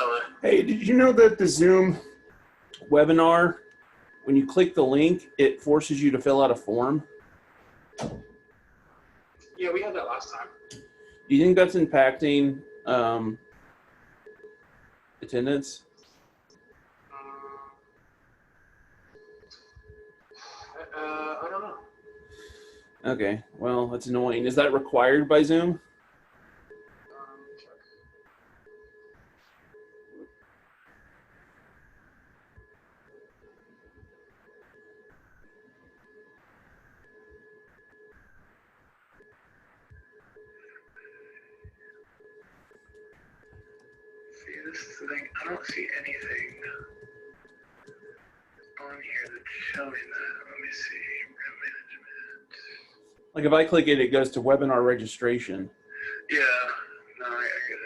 Hello. Hey, did you know that the Zoom webinar, when you click the link, it forces you to fill out a form? Yeah, we had that last time. Do you think that's impacting attendance? I don't know. Okay, well, that's annoying. Is that required by Zoom? Check. See, this is the thing. I don't see anything on here that's showing that. Let me see. Management. Like if I click it, it goes to webinar registration. Yeah. No, I get it.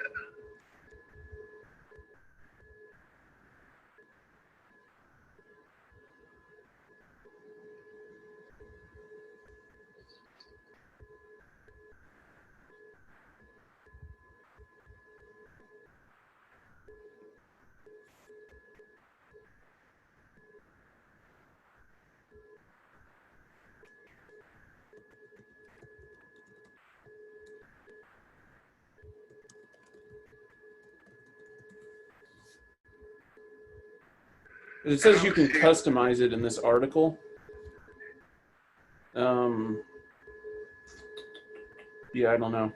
It says you can customize it in this article. Yeah, I don't know.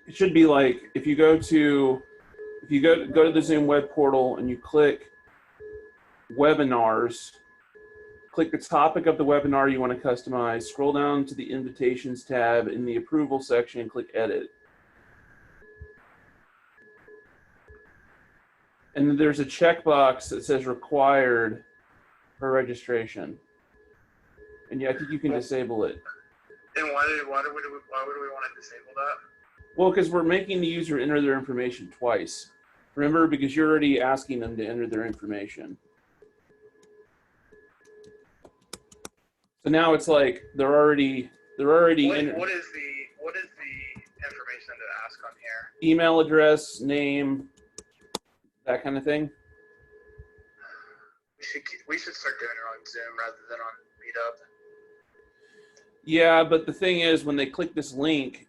It should be like if you go to the Zoom web portal and you click webinars, click the topic of the webinar you want to customize, scroll down to the invitations tab in the approval section, click edit. And then there's a checkbox that says required for registration. And yeah, I think you can disable it. And why would we want to disable that? Well, because we're making the user enter their information twice. Remember, because you're already asking them to enter their information. So now it's like they're already What is the information to ask on here? Email address, name, that kind of thing. We should start doing it on Zoom rather than on Meetup. Yeah, but the thing is, when they click this link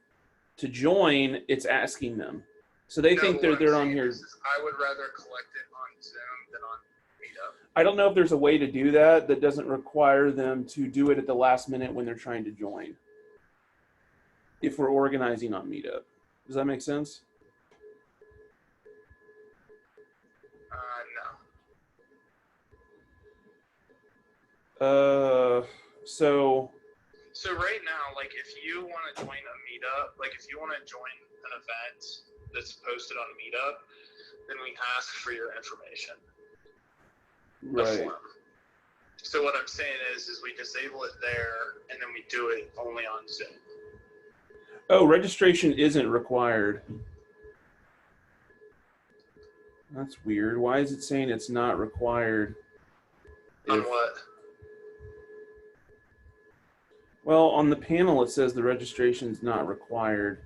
to join, it's asking them. So they think they're on here. I would rather collect it on Zoom than on Meetup. I don't know if there's a way to do that that doesn't require them to do it at the last minute when they're trying to join. If we're organizing on Meetup. Does that make sense? No. So right now, like if you want to join a Meetup, like if you want to join an event that's posted on Meetup, then we ask for your information. Right. So what I'm saying is we disable it there and then we do it only on Zoom. Oh, registration isn't required. That's weird. Why is it saying it's not required? On what? Well, on the panel, it says the registration is not required.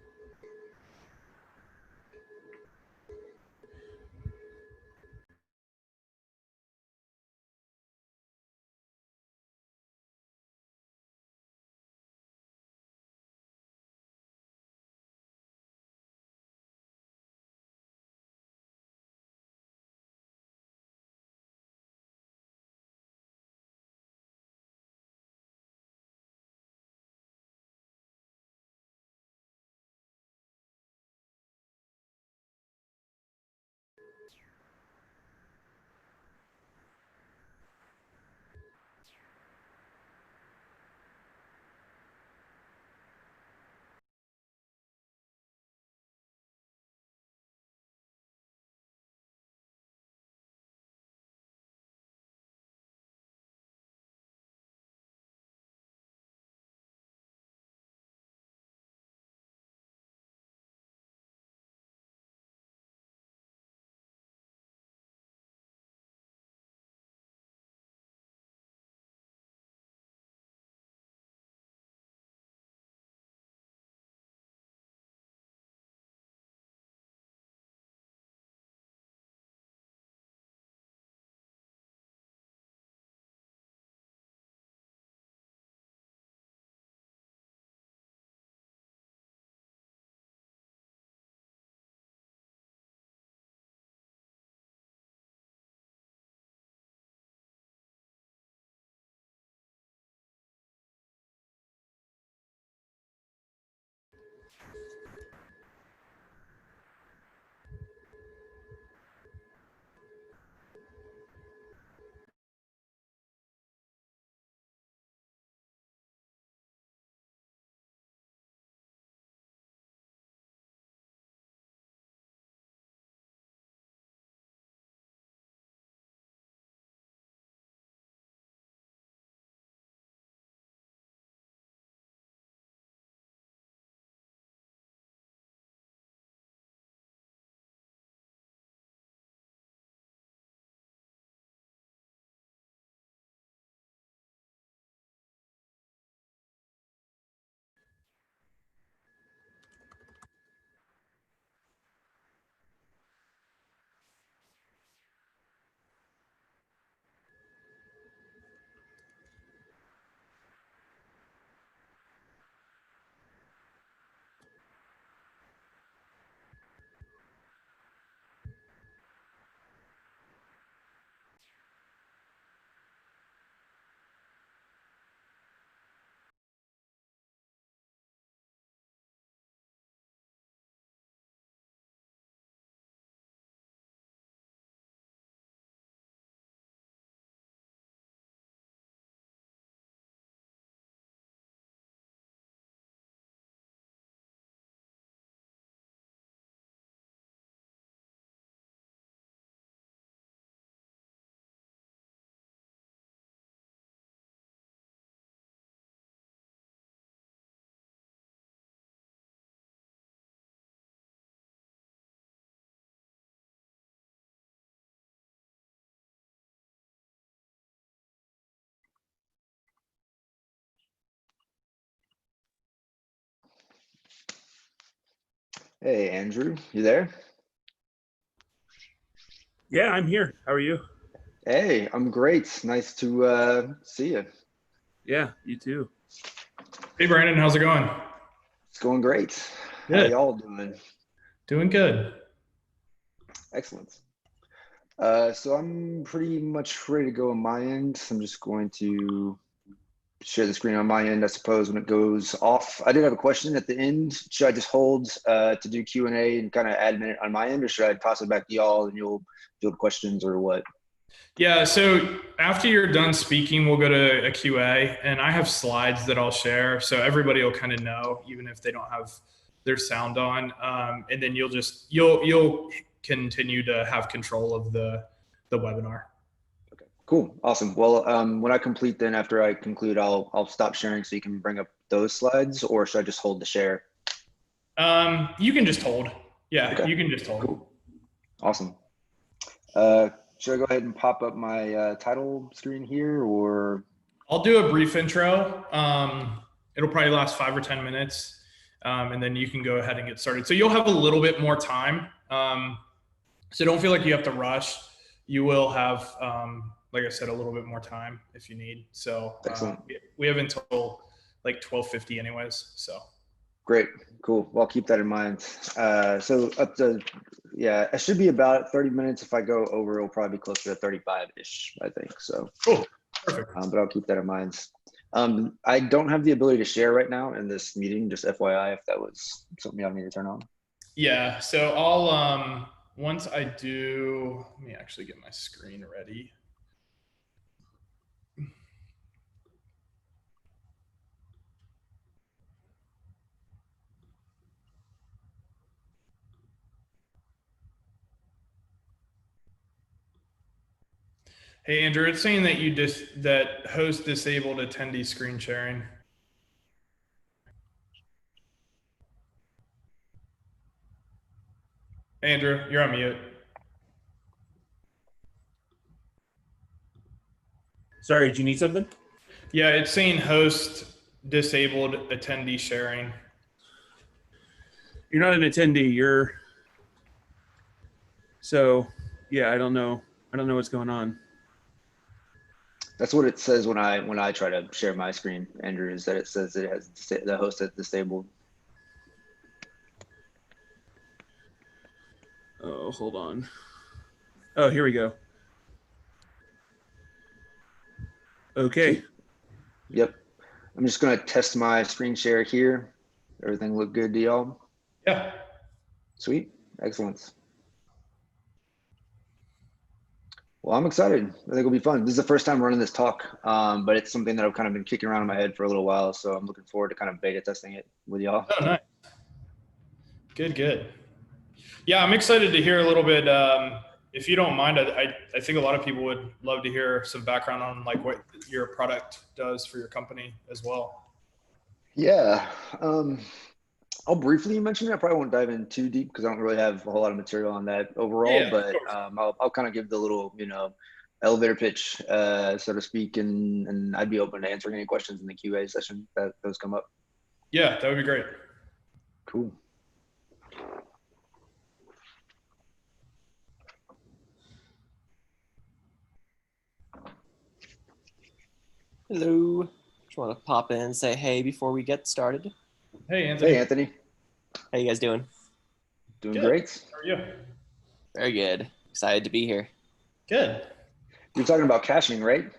Hey, Andrew, you there? Yeah, I'm here. How are you? Hey, I'm great. Nice to see you. Yeah, you too. Hey Brandon, how's it going? It's going great. How Good. y'all doing? Doing good. Excellent. So I'm pretty much ready to go on my end. I'm just going to share the screen on my end, I suppose, when it goes off. I did have a question at the end. Should I just hold to do Q&A and kind of admin it on my end, or should I toss it back to y'all and you'll field questions, or what? Yeah, so after you're done speaking, we'll go to a QA, and I have slides that I'll share, so everybody will kind of know, even if they don't have their sound on. And then you'll continue to have control of the webinar. Okay, cool, awesome. Well, when I complete, then after I conclude, I'll stop sharing so you can bring up those slides, or should I just hold the share? You can just hold. Yeah, Okay. you can just hold. Cool. Awesome. Should I go ahead and pop up my title screen here, or? I'll do a brief intro. It'll probably last 5 or 10 minutes. And then you can go ahead and get started. So you'll have a little bit more time. So don't feel like you have to rush. You will have, like I said, a little bit more time if you need. So we have until like 12:50 anyways. So. Great, cool. Well, I'll keep that in mind. So yeah, it should be about 30 minutes. If I go over, it'll probably be closer to 35-ish, I think. So cool, perfect. But I'll keep that in mind. I don't have the ability to share right now in this meeting, just FYI, if that was something y'all need to turn on. Yeah, so I'll, once I do, let me actually get my screen ready. Hey Andrew, it's saying that that host disabled attendee screen sharing. Andrew, you're on mute. Sorry, did you need something? Yeah, it's saying host disabled attendee sharing. You're not an attendee. So yeah, I don't know what's going on. That's what it says when I try to share my screen, Andrew, is that it says it has the host has disabled. Oh, hold on. Oh, here we go. Okay. Yep. I'm just going to test my screen share here. Everything look good to y'all? Yeah. Sweet. Excellent. Well, I'm excited. I think it'll be fun. This is the first time running this talk, but it's something that I've kind of been kicking around in my head for a little while. So I'm looking forward to kind of beta testing it with y'all. Oh, nice. Good. Yeah, I'm excited to hear a little bit. If you don't mind, I think a lot of people would love to hear some background on like what your product does for your company as well. Yeah. I'll briefly mention it. I probably won't dive in too deep because I don't really have a whole lot of material on that overall, Yeah, but I'll kind of give the little, elevator pitch, so to speak, and I'd be open to answering any questions in the QA session that those come up. Yeah, that would be great. Cool. Hello. Just want to pop in and say hey before we get started. Hey, Anthony. Hey, Anthony. How you guys doing? Doing Good. great. How are you? Very good. Excited to be here. Good. You're talking about caching, right?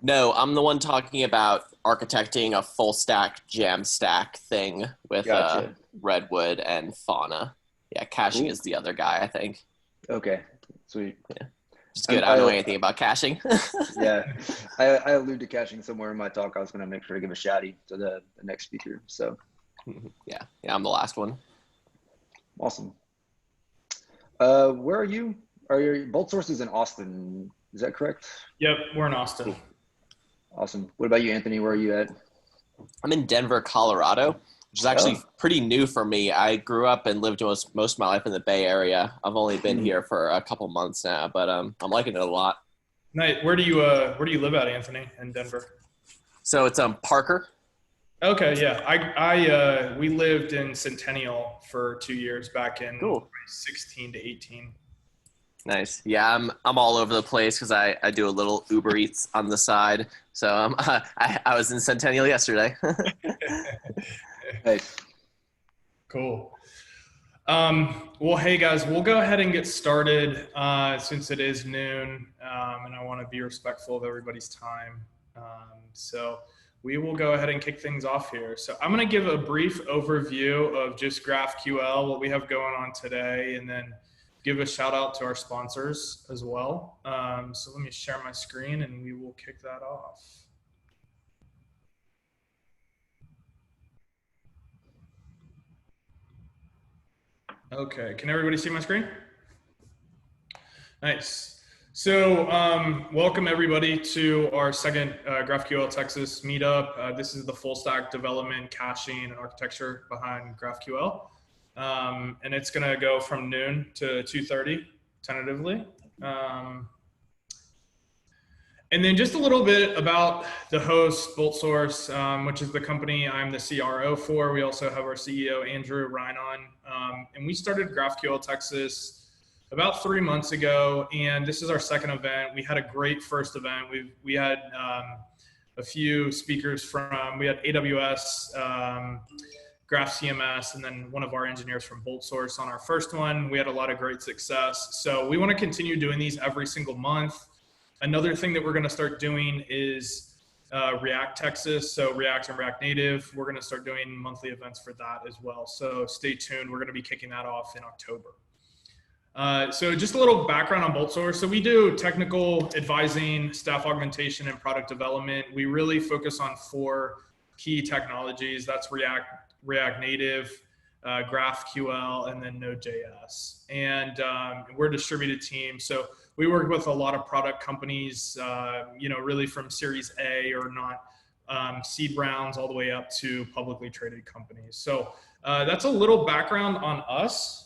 No, I'm the one talking about architecting a full stack Jamstack thing with Gotcha. Redwood and Fauna. Yeah, caching Cool. is the other guy, I think. Okay, sweet. Yeah. It's good. I don't know anything about caching. Yeah, I allude to caching somewhere in my talk. I was going to make sure to give a shouty to the next speaker. So yeah, I'm the last one. awesome. Where are you? Are your bolt sources in Austin? Is that correct? Yep, we're in Austin. Cool. Awesome. What about you, Anthony? Where are you at? I'm in Denver, Colorado, which is actually pretty new for me. I grew up and lived most of my life in the Bay Area. I've only been here for a couple months now, but I'm liking it a lot. Nice. Where do you live at, Anthony, in Denver? So it's Parker. Okay, yeah. We lived in Centennial for 2 years back in Cool. 16 to 18. Nice. Yeah, I'm all over the place because I do a little Uber Eats on the side. So I was in Centennial yesterday. Nice. Cool. Well, hey guys, we'll go ahead and get started since it is noon, and I want to be respectful of everybody's time. So we will go ahead and kick things off here. So I'm going to give a brief overview of just GraphQL, what we have going on today, and then give a shout out to our sponsors as well. So let me share my screen and we will kick that off. Okay, can everybody see my screen? Nice. So welcome everybody to our second GraphQL Texas meetup. This is the Fullstack development, caching, and architecture behind GraphQL. And it's gonna go from noon to 2:30 tentatively. And then just a little bit about the host, BoltSource, which is the company I'm the CRO for. We also have our CEO, Andrew Ryan on. And we started GraphQL Texas about 3 months ago, and this is our second event. We had a great first event. We had a few speakers we had AWS, Graph CMS, and then one of our engineers from BoltSource on our first one. We had a lot of great success. So we want to continue doing these every single month. Another thing that we're going to start doing is React Texas, so React and React Native. We're going to start doing monthly events for that as well. So stay tuned. We're going to be kicking that off in October. So just a little background on BoltSource. So we do technical advising, staff augmentation, and product development. We really focus on 4 key technologies. That's React Native, GraphQL, and then Node.js. And we're a distributed team. So we work with a lot of product companies, really from Series A or not, seed rounds all the way up to publicly traded companies. So that's a little background on us.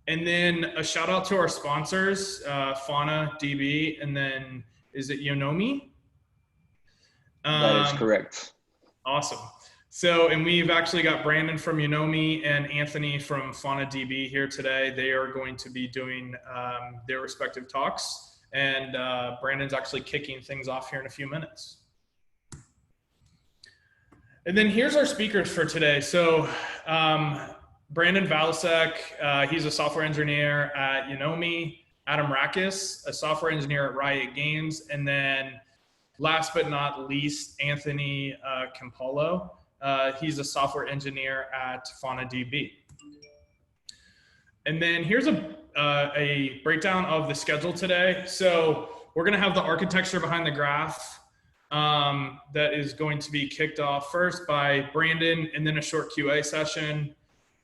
And then a shout out to our sponsors, Fauna, DB, and then is it Yonomi? That is correct. Awesome. So, and we've actually got Brandon from Yonomi and Anthony from Fauna DB here today. They are going to be doing their respective talks. And Brandon's actually kicking things off here in a few minutes. And then here's our speakers for today. So, Brandon Valasek, he's a software engineer at Yonomi. Adam Rakis, a software engineer at Riot Games. And then last but not least, Anthony Campolo. He's a software engineer at Fauna DB. And then here's a breakdown of the schedule today. So we're gonna have the architecture behind the graph that is going to be kicked off first by Brandon, and then a short QA session.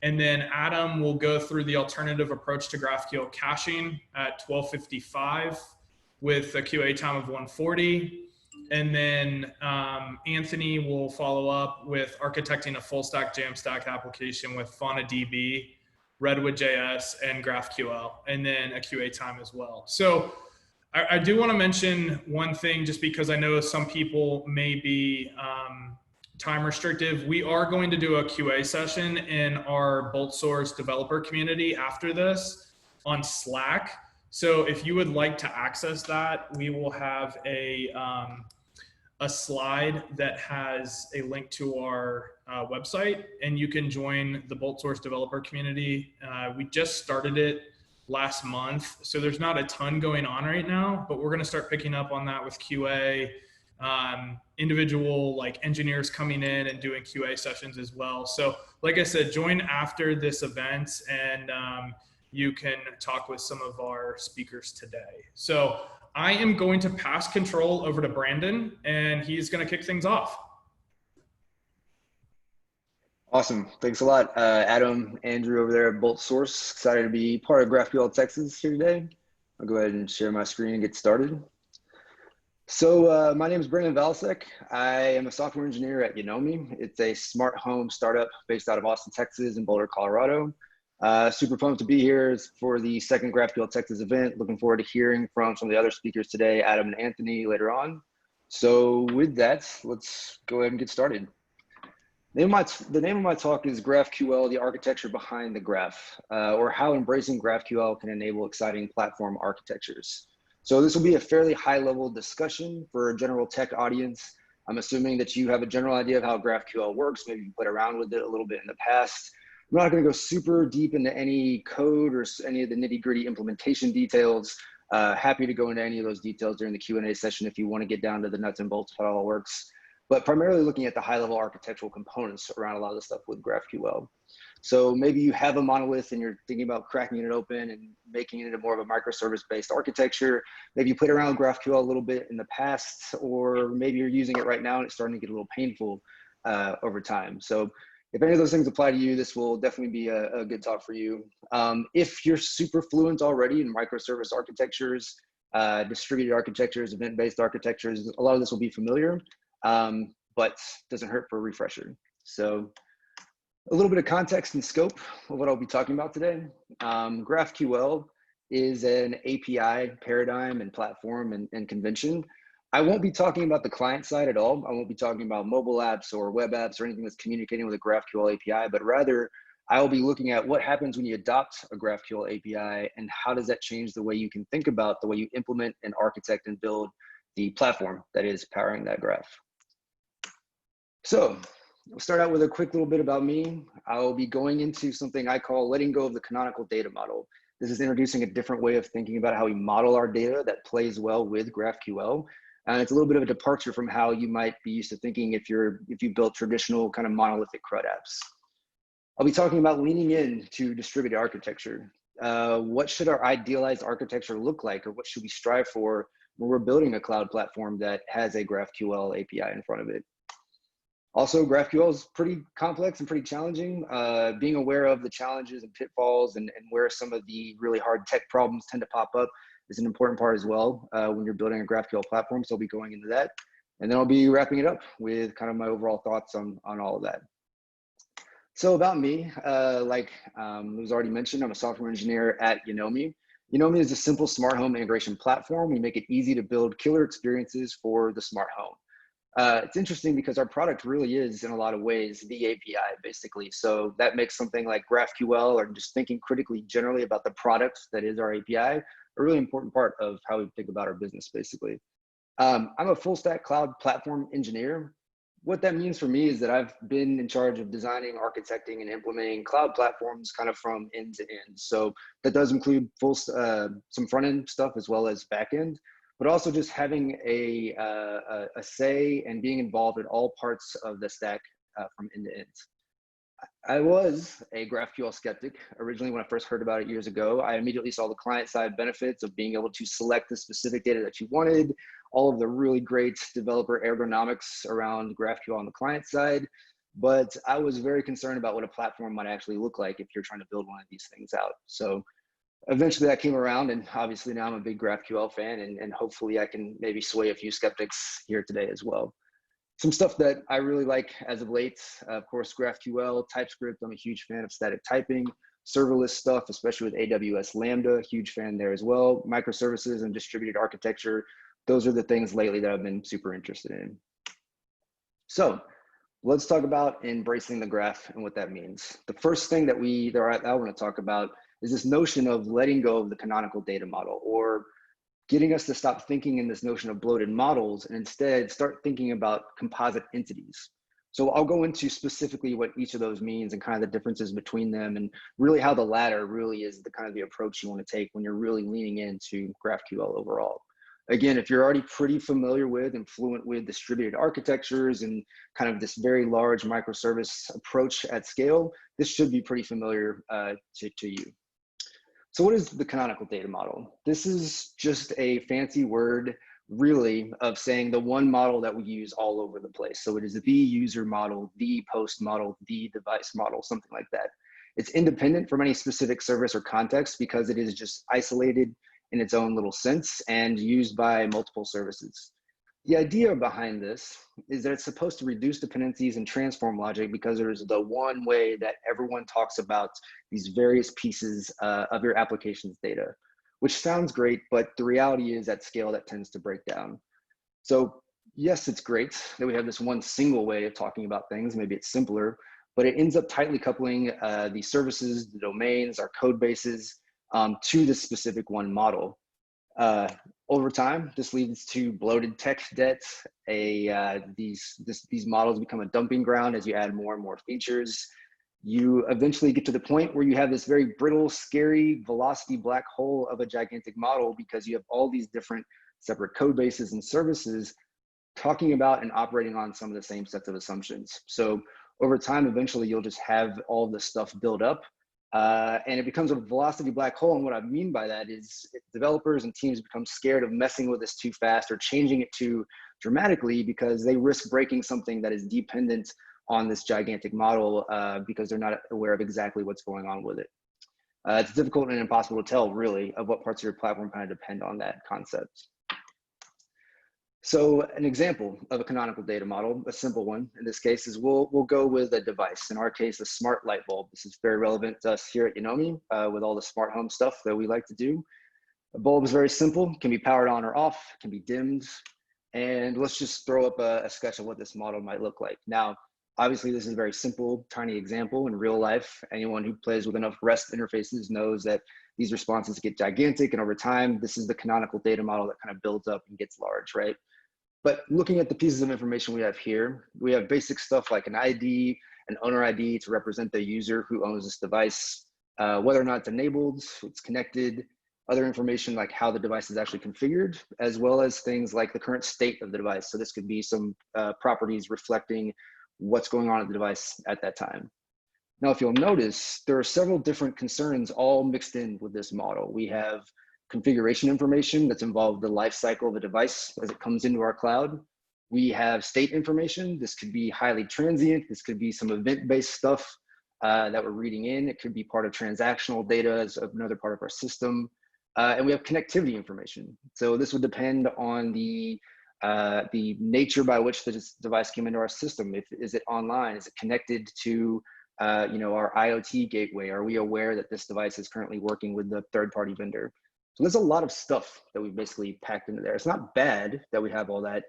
And then Adam will go through the alternative approach to GraphQL caching at 12:55 with a QA time of 1:40. And then Anthony will follow up with architecting a full stack Jamstack application with Fauna DB, Redwood.js, and GraphQL, and then a QA time as well. So I do want to mention one thing, just because I know some people may be time restrictive. We are going to do a QA session in our BoltSource developer community after this on Slack. So if you would like to access that, we will have a slide that has a link to our website, and you can join the BoltSource developer community. We just started it last month, so there's not a ton going on right now, but we're going to start picking up on that with QA, individual engineers coming in and doing QA sessions as well. So like I said, join after this event, and you can talk with some of our speakers today. So I am going to pass control over to Brandon, and he's going to kick things off. Awesome. Thanks a lot. Adam, Andrew over there at BoltSource. Excited to be part of GraphQL Texas here today. I'll go ahead and share my screen and get started. So my name is Brandon Valasek. I am a software engineer at Yonomi. It's a smart home startup based out of Austin, Texas, and Boulder, Colorado. Super pumped to be here for the second GraphQL Texas event. Looking forward to hearing from some of the other speakers today, Adam and Anthony, later on. So with that, let's go ahead and get started. The name of my talk is GraphQL, the architecture behind the graph, or how embracing GraphQL can enable exciting platform architectures. So this will be a fairly high-level discussion for a general tech audience. I'm assuming that you have a general idea of how GraphQL works. Maybe you played around with it a little bit in the past. I'm not going to go super deep into any code or any of the nitty-gritty implementation details. Happy to go into any of those details during the Q&A session if you want to get down to the nuts and bolts of how it all works. But primarily looking at the high-level architectural components around a lot of the stuff with GraphQL. So maybe you have a monolith and you're thinking about cracking it open and making it into more of a microservice-based architecture. Maybe you played around with GraphQL a little bit in the past, or maybe you're using it right now and it's starting to get a little painful over time. So if any of those things apply to you, this will definitely be a good talk for you. If you're super fluent already in microservice architectures, distributed architectures, event-based architectures, a lot of this will be familiar. But doesn't hurt for a refresher. So a little bit of context and scope of what I'll be talking about today. GraphQL is an API paradigm and platform and convention. I won't be talking about the client side at all. I won't be talking about mobile apps or web apps or anything that's communicating with a GraphQL API, but rather I will be looking at what happens when you adopt a GraphQL API and how does that change the way you can think about the way you implement and architect and build the platform that is powering that graph. So we'll start out with a quick little bit about me. I'll be going into something I call letting go of the canonical data model. This is introducing a different way of thinking about how we model our data that plays well with GraphQL. And it's a little bit of a departure from how you might be used to thinking if you built traditional kind of monolithic CRUD apps. I'll be talking about leaning into distributed architecture. What should our idealized architecture look like, or what should we strive for when we're building a cloud platform that has a GraphQL API in front of it? Also, GraphQL is pretty complex and pretty challenging. Being aware of the challenges and pitfalls and where some of the really hard tech problems tend to pop up is an important part as well when you're building a GraphQL platform. So I'll be going into that. And then I'll be wrapping it up with kind of my overall thoughts on all of that. So about me, like it was already mentioned, I'm a software engineer at Unomi. Unomi is a simple smart home integration platform. We make it easy to build killer experiences for the smart home. It's interesting because our product really is, in a lot of ways, the API, basically. So that makes something like GraphQL or just thinking critically generally about the product that is our API a really important part of how we think about our business, basically. I'm a full stack cloud platform engineer. What that means for me is that I've been in charge of designing, architecting, and implementing cloud platforms kind of from end to end. So that does include some front end stuff as well as back end, but also just having a say and being involved in all parts of the stack from end to end. I was a GraphQL skeptic. Originally, when I first heard about it years ago, I immediately saw the client-side benefits of being able to select the specific data that you wanted, all of the really great developer ergonomics around GraphQL on the client side. But I was very concerned about what a platform might actually look like if you're trying to build one of these things out. So eventually that came around, and obviously now I'm a big GraphQL fan, and hopefully I can maybe sway a few skeptics here today as well. Some stuff that I really like as of late, of course, GraphQL, TypeScript. I'm a huge fan of static typing, serverless stuff, especially with AWS Lambda, huge fan there as well. Microservices and distributed architecture. Those are the things lately that I've been super interested in. So let's talk about embracing the graph and what that means. The first thing that I want to talk about is this notion of letting go of the canonical data model, or getting us to stop thinking in this notion of bloated models and instead start thinking about composite entities. So I'll go into specifically what each of those means and kind of the differences between them, and really how the latter really is the kind of the approach you want to take when you're really leaning into GraphQL overall. Again, if you're already pretty familiar with and fluent with distributed architectures and kind of this very large microservice approach at scale, this should be pretty familiar to you. So what is the canonical data model? This is just a fancy word, really, of saying the one model that we use all over the place. So it is the user model, the post model, the device model, something like that. It's independent from any specific service or context because it is just isolated in its own little sense and used by multiple services. The idea behind this is that it's supposed to reduce dependencies and transform logic because there's the one way that everyone talks about these various pieces of your application's data, which sounds great, but the reality is at scale that tends to break down. So yes, it's great that we have this one single way of talking about things. Maybe it's simpler, but it ends up tightly coupling the services, the domains, our code bases to this specific one model. Over time, this leads to bloated tech debt. These models become a dumping ground as you add more and more features. You eventually get to the point where you have this very brittle, scary velocity black hole of a gigantic model because you have all these different separate code bases and services talking about and operating on some of the same sets of assumptions. So over time, eventually you'll just have all this stuff build up and it becomes a velocity black hole. And what I mean by that is developers and teams become scared of messing with this too fast or changing it too dramatically because they risk breaking something that is dependent on this gigantic model because they're not aware of exactly what's going on with it. It's difficult and impossible to tell really of what parts of your platform kind of depend on that concept. So an example of a canonical data model, a simple one in this case, is we'll go with a device. In our case, a smart light bulb. This is very relevant to us here at Yonomi with all the smart home stuff that we like to do. A bulb is very simple, can be powered on or off, can be dimmed. And let's just throw up a sketch of what this model might look like. Now, obviously, this is a very simple, tiny example. In real life, anyone who plays with enough REST interfaces knows that these responses get gigantic, and over time, this is the canonical data model that kind of builds up and gets large, right? But looking at the pieces of information we have here, we have basic stuff like an ID, an owner ID to represent the user who owns this device, whether or not it's enabled, it's connected, other information like how the device is actually configured, as well as things like the current state of the device. So this could be some properties reflecting what's going on at the device at that time. Now, if you'll notice, there are several different concerns all mixed in with this model. We have configuration information that's involved the life cycle of the device as it comes into our cloud. We have state information. This could be highly transient. This could be some event-based stuff that we're reading in. It could be part of transactional data as another part of our system. And we have connectivity information. So this would depend on the nature by which this device came into our system. Is it online? Is it connected to our IoT gateway? Are we aware that this device is currently working with the third-party vendor? So there's a lot of stuff that we've basically packed into there. It's not bad that we have all that,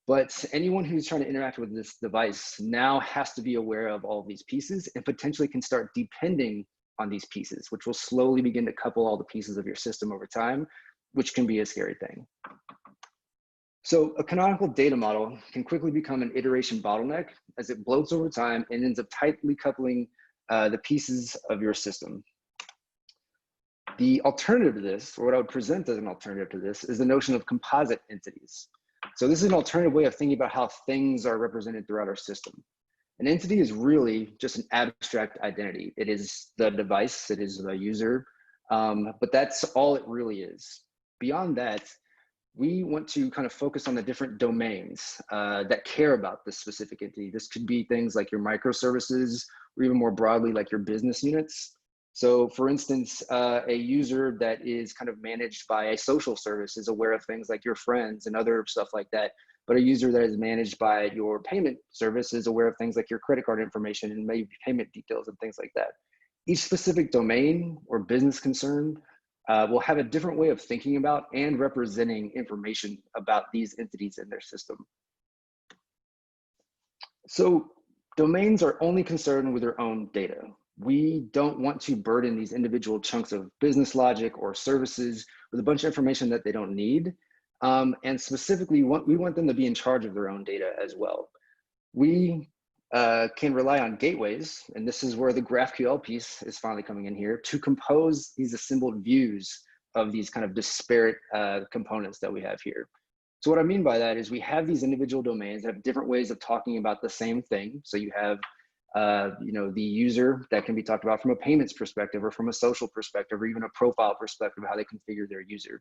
but anyone who's trying to interact with this device now has to be aware of all of these pieces and potentially can start depending on these pieces, which will slowly begin to couple all the pieces of your system over time, which can be a scary thing. So a canonical data model can quickly become an iteration bottleneck as it bloats over time and ends up tightly coupling the pieces of your system. The alternative to this, or what I would present as an alternative to this, is the notion of composite entities. So this is an alternative way of thinking about how things are represented throughout our system. An entity is really just an abstract identity. It is the device, it is the user, but that's all it really is. Beyond that, we want to kind of focus on the different domains that care about this specific entity. This could be things like your microservices, or even more broadly, like your business units. So for instance, a user that is kind of managed by a social service is aware of things like your friends and other stuff like that. But a user that is managed by your payment service is aware of things like your credit card information and maybe payment details and things like that. Each specific domain or business concern will have a different way of thinking about and representing information about these entities in their system. So domains are only concerned with their own data. We don't want to burden these individual chunks of business logic or services with a bunch of information that they don't need. And specifically, we want them to be in charge of their own data as well. We can rely on gateways, and this is where the GraphQL piece is finally coming in here, to compose these assembled views of these kind of disparate components that we have here. So what I mean by that is we have these individual domains that have different ways of talking about the same thing. So you have the user that can be talked about from a payments perspective or from a social perspective or even a profile perspective, how they configure their user.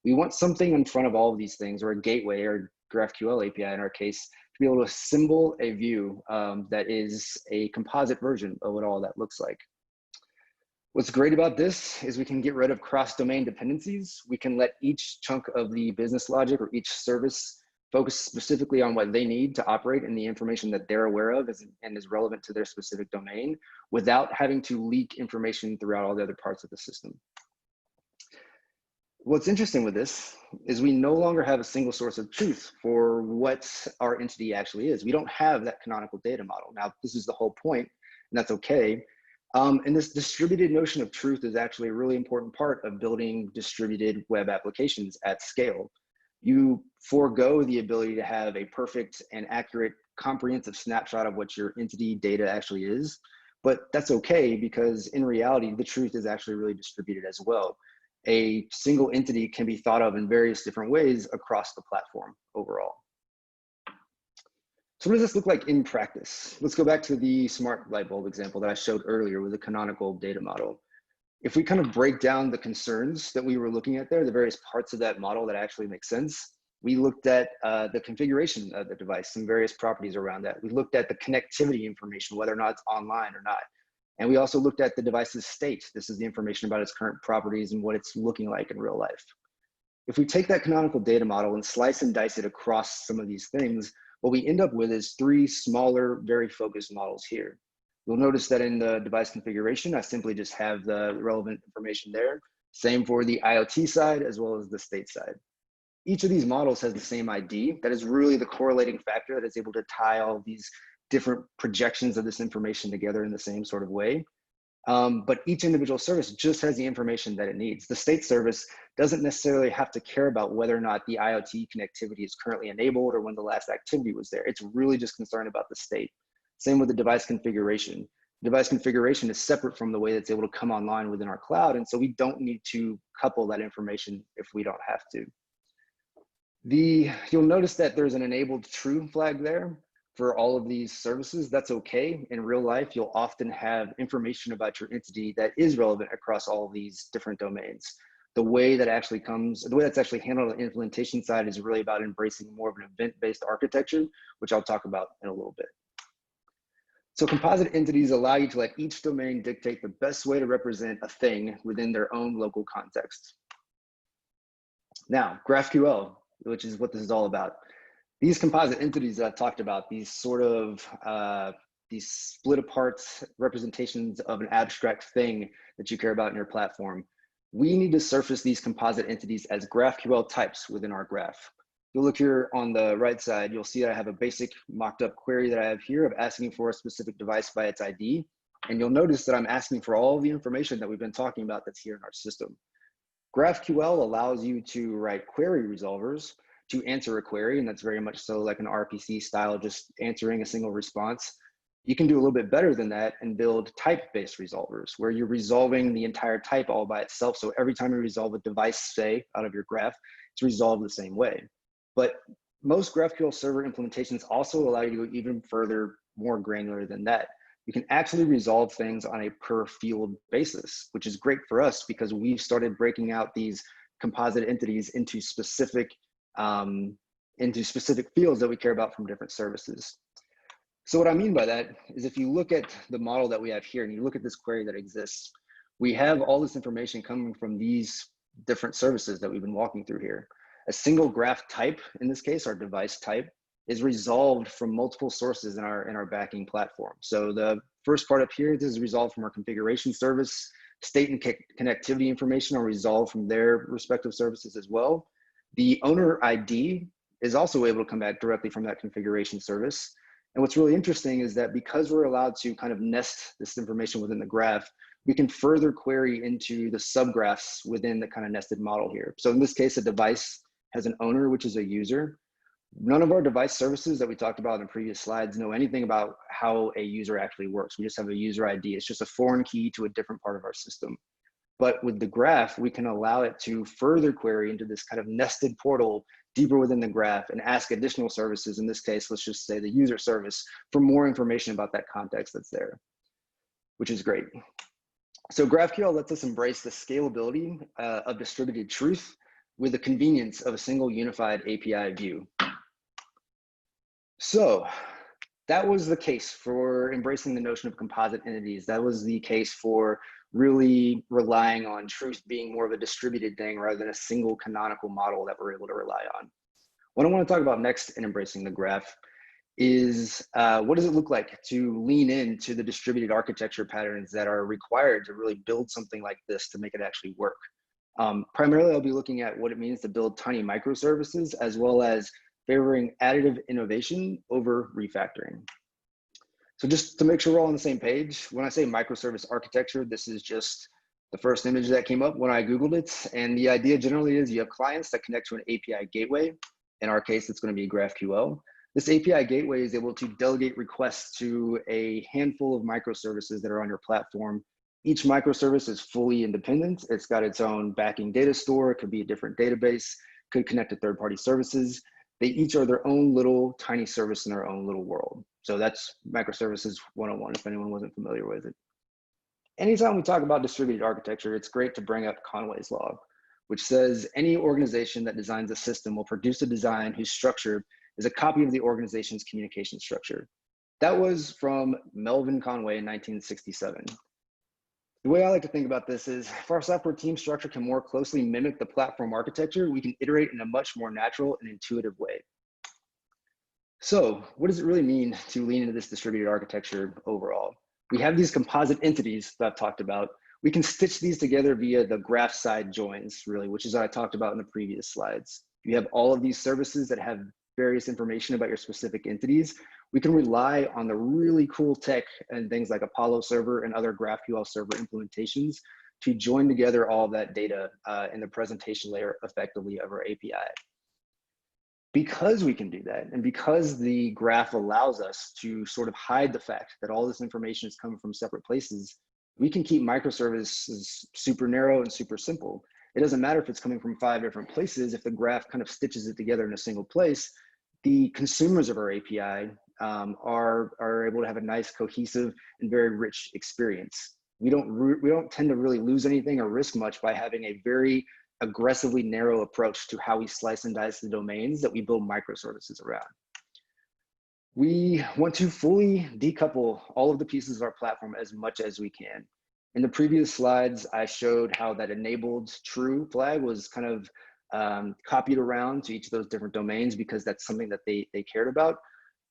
We want something in front of all of these things, or a gateway or GraphQL API in our case, to be able to assemble a view that is a composite version of what all that looks like. What's great about this is we can get rid of cross-domain dependencies. We can let each chunk of the business logic or each service focus specifically on what they need to operate and the information that they're aware of and is relevant to their specific domain without having to leak information throughout all the other parts of the system. What's interesting with this is we no longer have a single source of truth for what our entity actually is. We don't have that canonical data model. Now, this is the whole point, and that's okay. And this distributed notion of truth is actually a really important part of building distributed web applications at scale. You forego the ability to have a perfect and accurate comprehensive snapshot of what your entity data actually is, but that's okay because in reality, the truth is actually really distributed as well. A single entity can be thought of in various different ways across the platform overall. So what does this look like in practice? Let's go back to the smart light bulb example that I showed earlier with the canonical data model. If we kind of break down the concerns that we were looking at there, the various parts of that model that actually make sense, we looked at the configuration of the device, some various properties around that. We looked at the connectivity information, whether or not it's online or not. And we also looked at the device's state. This is the information about its current properties and what it's looking like in real life. If we take that canonical data model and slice and dice it across some of these things, what we end up with is 3 smaller, very focused models here. You'll notice that in the device configuration, I simply just have the relevant information there. Same for the IoT side as well as the state side. Each of these models has the same ID. That is really the correlating factor that is able to tie all these different projections of this information together in the same sort of way. But each individual service just has the information that it needs. The state service doesn't necessarily have to care about whether or not the IoT connectivity is currently enabled or when the last activity was there. It's really just concerned about the state. Same with the device configuration. Device configuration is separate from the way that's able to come online within our cloud, and so we don't need to couple that information if we don't have to. You'll notice that there's an enabled true flag there. For all of these services, that's okay. In real life, you'll often have information about your entity that is relevant across all of these different domains. The way that's actually handled on the implementation side is really about embracing more of an event-based architecture, which I'll talk about in a little bit. So composite entities allow you to let each domain dictate the best way to represent a thing within their own local context. Now, GraphQL, which is what this is all about. These composite entities that I've talked about, these sort of these split apart representations of an abstract thing that you care about in your platform, we need to surface these composite entities as GraphQL types within our graph. You'll look here on the right side, you'll see that I have a basic mocked up query that I have here of asking for a specific device by its ID. And you'll notice that I'm asking for all the information that we've been talking about that's here in our system. GraphQL allows you to write query resolvers to answer a query, and that's very much so like an RPC style, just answering a single response. You can do a little bit better than that and build type-based resolvers, where you're resolving the entire type all by itself. So every time you resolve a device, say, out of your graph, it's resolved the same way. But most GraphQL server implementations also allow you to go even further, more granular than that. You can actually resolve things on a per field basis, which is great for us because we've started breaking out these composite entities into specific fields that we care about from different services. So what I mean by that is if you look at the model that we have here and you look at this query that exists, we have all this information coming from these different services that we've been walking through here. A single graph type, in this case, our device type, is resolved from multiple sources in our backing platform. So the first part up here, this is resolved from our configuration service. State and connectivity information are resolved from their respective services as well. The owner ID is also able to come back directly from that configuration service. And what's really interesting is that because we're allowed to kind of nest this information within the graph, we can further query into the subgraphs within the kind of nested model here. So in this case, a device has an owner, which is a user. None of our device services that we talked about in previous slides know anything about how a user actually works. We just have a user ID. It's just a foreign key to a different part of our system. But with the graph, we can allow it to further query into this kind of nested portal deeper within the graph and ask additional services. In this case, let's just say the user service for more information about that context that's there, which is great. So GraphQL lets us embrace the scalability of distributed truth with the convenience of a single unified API view. So that was the case for embracing the notion of composite entities. That was the case for really relying on truth being more of a distributed thing rather than a single canonical model that we're able to rely on. What I want to talk about next in embracing the graph is what does it look like to lean into the distributed architecture patterns that are required to really build something like this to make it actually work. Primarily, I'll be looking at what it means to build tiny microservices, as well as favoring additive innovation over refactoring. So just to make sure we're all on the same page, when I say microservice architecture, this is just the first image that came up when I Googled it. And the idea generally is you have clients that connect to an API gateway. In our case, it's going to be GraphQL. This API gateway is able to delegate requests to a handful of microservices that are on your platform. Each microservice is fully independent. It's got its own backing data store. It could be a different database, could connect to third-party services. They each are their own little tiny service in their own little world. So that's microservices 101, if anyone wasn't familiar with it. Anytime we talk about distributed architecture, it's great to bring up Conway's law, which says any organization that designs a system will produce a design whose structure is a copy of the organization's communication structure. That was from Melvin Conway in 1967. The way I like to think about this is if our software team structure can more closely mimic the platform architecture, we can iterate in a much more natural and intuitive way. So what does it really mean to lean into this distributed architecture overall? We have these composite entities that I've talked about. We can stitch these together via the graph side joins, really, which is what I talked about in the previous slides. You have all of these services that have various information about your specific entities. We can rely on the really cool tech and things like Apollo server and other GraphQL server implementations to join together all that data in the presentation layer effectively of our API. Because we can do that, and because the graph allows us to sort of hide the fact that all this information is coming from separate places, we can keep microservices super narrow and super simple. It doesn't matter if it's coming from 5 different places. If the graph kind of stitches it together in a single place, the consumers of our API are able to have a nice, cohesive, and very rich experience. We don't tend to really lose anything or risk much by having a very aggressively narrow approach to how we slice and dice the domains that we build microservices around. We want to fully decouple all of the pieces of our platform as much as we can. In the previous slides, I showed how that enabled true flag was kind of copied around to each of those different domains because that's something that they cared about.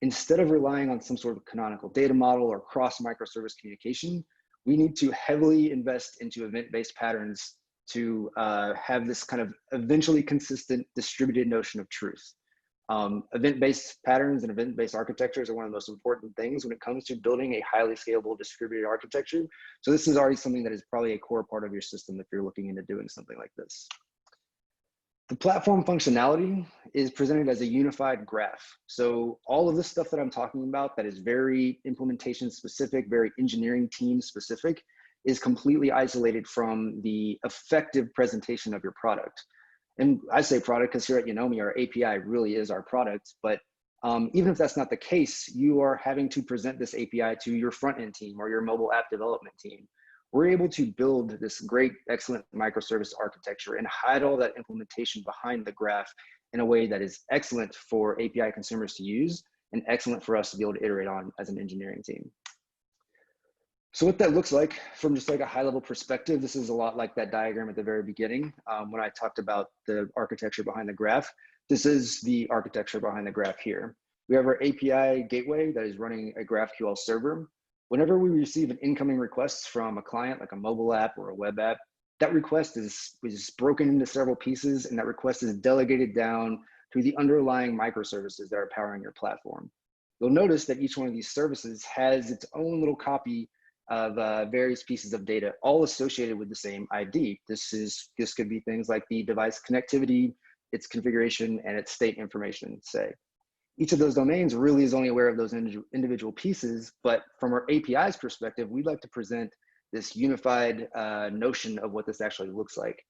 Instead of relying on some sort of canonical data model or cross microservice communication, we need to heavily invest into event-based patterns to have this kind of eventually consistent distributed notion of truth. Event-based patterns and event-based architectures are one of the most important things when it comes to building a highly scalable distributed architecture. So this is already something that is probably a core part of your system if you're looking into doing something like this. The platform functionality is presented as a unified graph. So all of this stuff that I'm talking about that is very implementation specific, very engineering team specific, is completely isolated from the effective presentation of your product. And I say product because here at Unomi, our API really is our product. But even if that's not the case, you are having to present this API to your front-end team or your mobile app development team. We're able to build this great, excellent microservice architecture and hide all that implementation behind the graph in a way that is excellent for API consumers to use and excellent for us to be able to iterate on as an engineering team. So what that looks like from just like a high level perspective, this is a lot like that diagram at the very beginning when I talked about the architecture behind the graph. This is the architecture behind the graph here. We have our API gateway that is running a GraphQL server. Whenever we receive an incoming request from a client, like a mobile app or a web app, that request is broken into several pieces, and that request is delegated down to the underlying microservices that are powering your platform. You'll notice that each one of these services has its own little copy of various pieces of data, all associated with the same ID. This could be things like the device connectivity, its configuration, and its state information, say. Each of those domains really is only aware of those individual pieces, but from our API's perspective, we'd like to present this unified notion of what this actually looks like.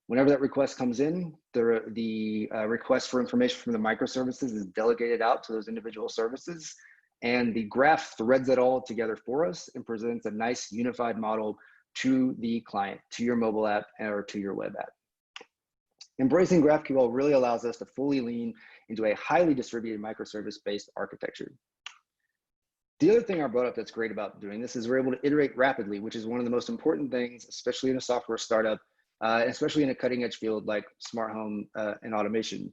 Whenever that request comes in, the request for information from the microservices is delegated out to those individual services, and the graph threads it all together for us and presents a nice unified model to the client, to your mobile app, or to your web app. Embracing GraphQL really allows us to fully lean into a highly distributed microservice-based architecture. The other thing I brought up that's great about doing this is we're able to iterate rapidly, which is one of the most important things, especially in a software startup, especially in a cutting-edge field like smart home and automation.